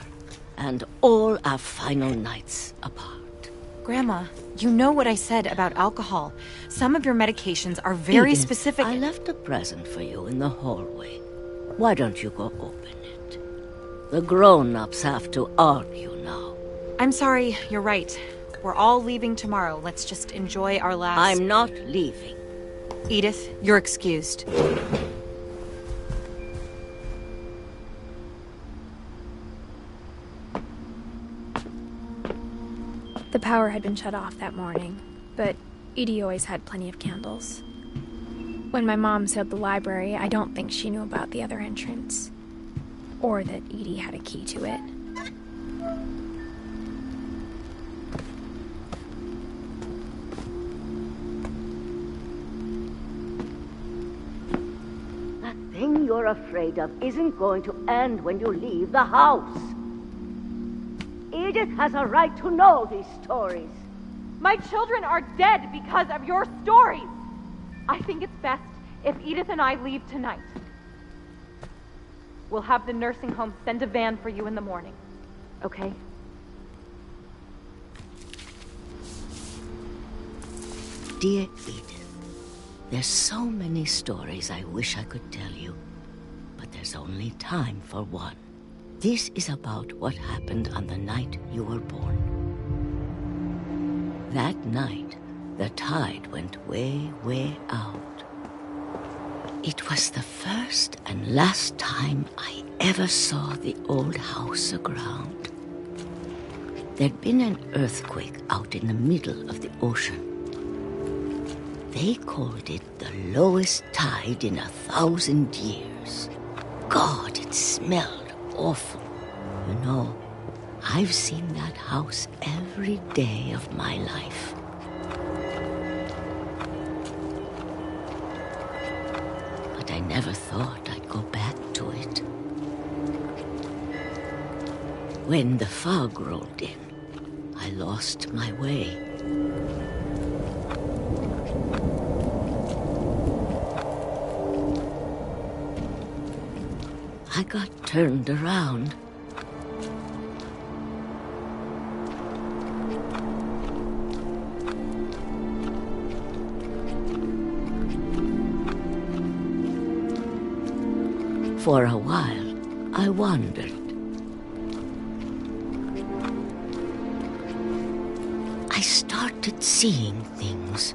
and all our final nights apart." Grandma, you know what I said about alcohol. Some of your medications are very Edith, specific. I left a present for you in the hallway. Why don't you go open it? The grown-ups have to argue now. I'm sorry, you're right. We're all leaving tomorrow. Let's just enjoy our last... I'm not leaving. Edith, you're excused. The power had been shut off that morning, but Edie always had plenty of candles. When my mom sealed the library, I don't think she knew about the other entrance, or that Edie had a key to it. That thing you're afraid of isn't going to end when you leave the house. Edith has a right to know these stories. My children are dead because of your stories. I think it's best if Edith and I leave tonight. We'll have the nursing home send a van for you in the morning, okay? Dear Edith, there's so many stories I wish I could tell you, but there's only time for one. This is about what happened on the night you were born. That night, the tide went way, way out. It was the first and last time I ever saw the old house aground. There'd been an earthquake out in the middle of the ocean. They called it the lowest tide in 1,000 years. God, it smelled awful. You know, I've seen that house every day of my life. But I never thought I'd go back to it. When the fog rolled in, I lost my way. I got turned around. For a while, I wandered. I started seeing things.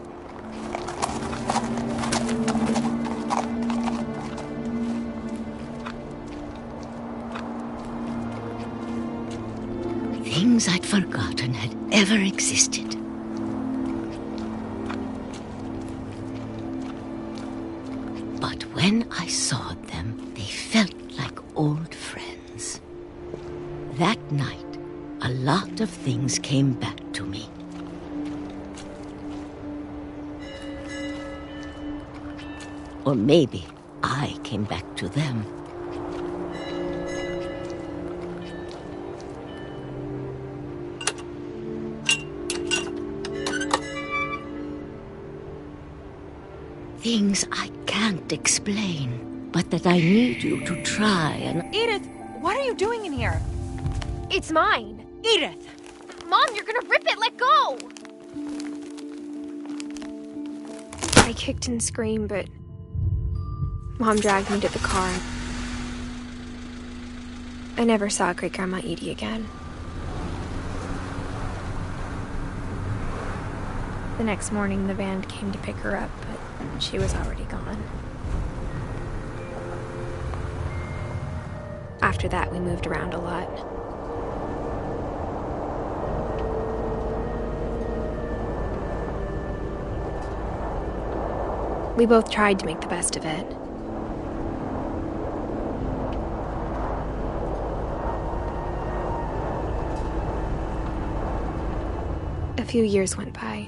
Things I'd forgotten had ever existed. But when I saw them, they felt like old friends. That night, a lot of things came back to me. Or maybe I came back to them. Things I can't explain, but that I need you to try and... Edith, what are you doing in here? It's mine. Edith! Mom, you're gonna rip it! Let go! I kicked and screamed, but Mom dragged me to the car. I never saw Great-Grandma Edie again. The next morning, the van came to pick her up, but she was already gone. After that, we moved around a lot. We both tried to make the best of it. A few years went by.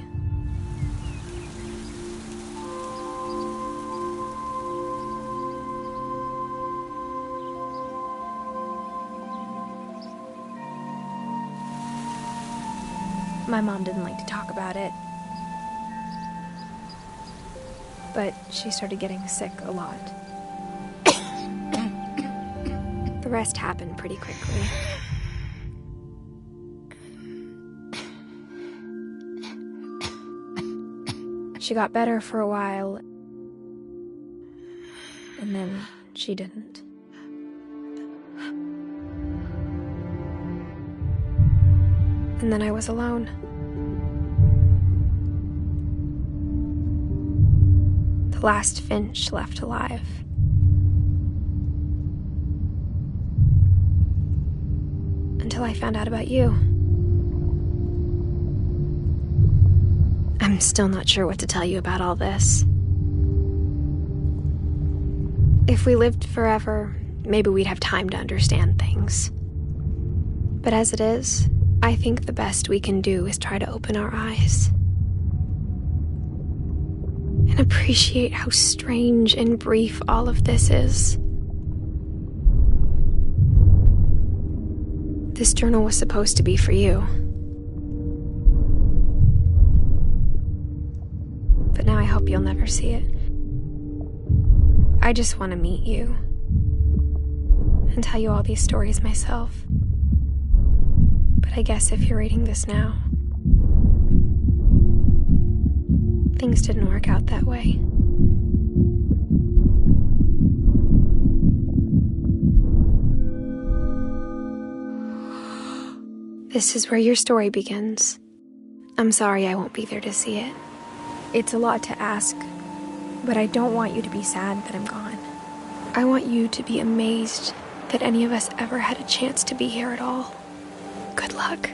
My mom didn't like to talk about it, but she started getting sick a lot. The rest happened pretty quickly. She got better for a while, and then she didn't. And then I was alone. The last Finch left alive. Until I found out about you. I'm still not sure what to tell you about all this. If we lived forever, maybe we'd have time to understand things. But as it is, I think the best we can do is try to open our eyes and appreciate how strange and brief all of this is. This journal was supposed to be for you. But now I hope you'll never see it. I just want to meet you and tell you all these stories myself. But I guess if you're reading this now, things didn't work out that way. This is where your story begins. I'm sorry I won't be there to see it. It's a lot to ask, but I don't want you to be sad that I'm gone. I want you to be amazed that any of us ever had a chance to be here at all. Good luck.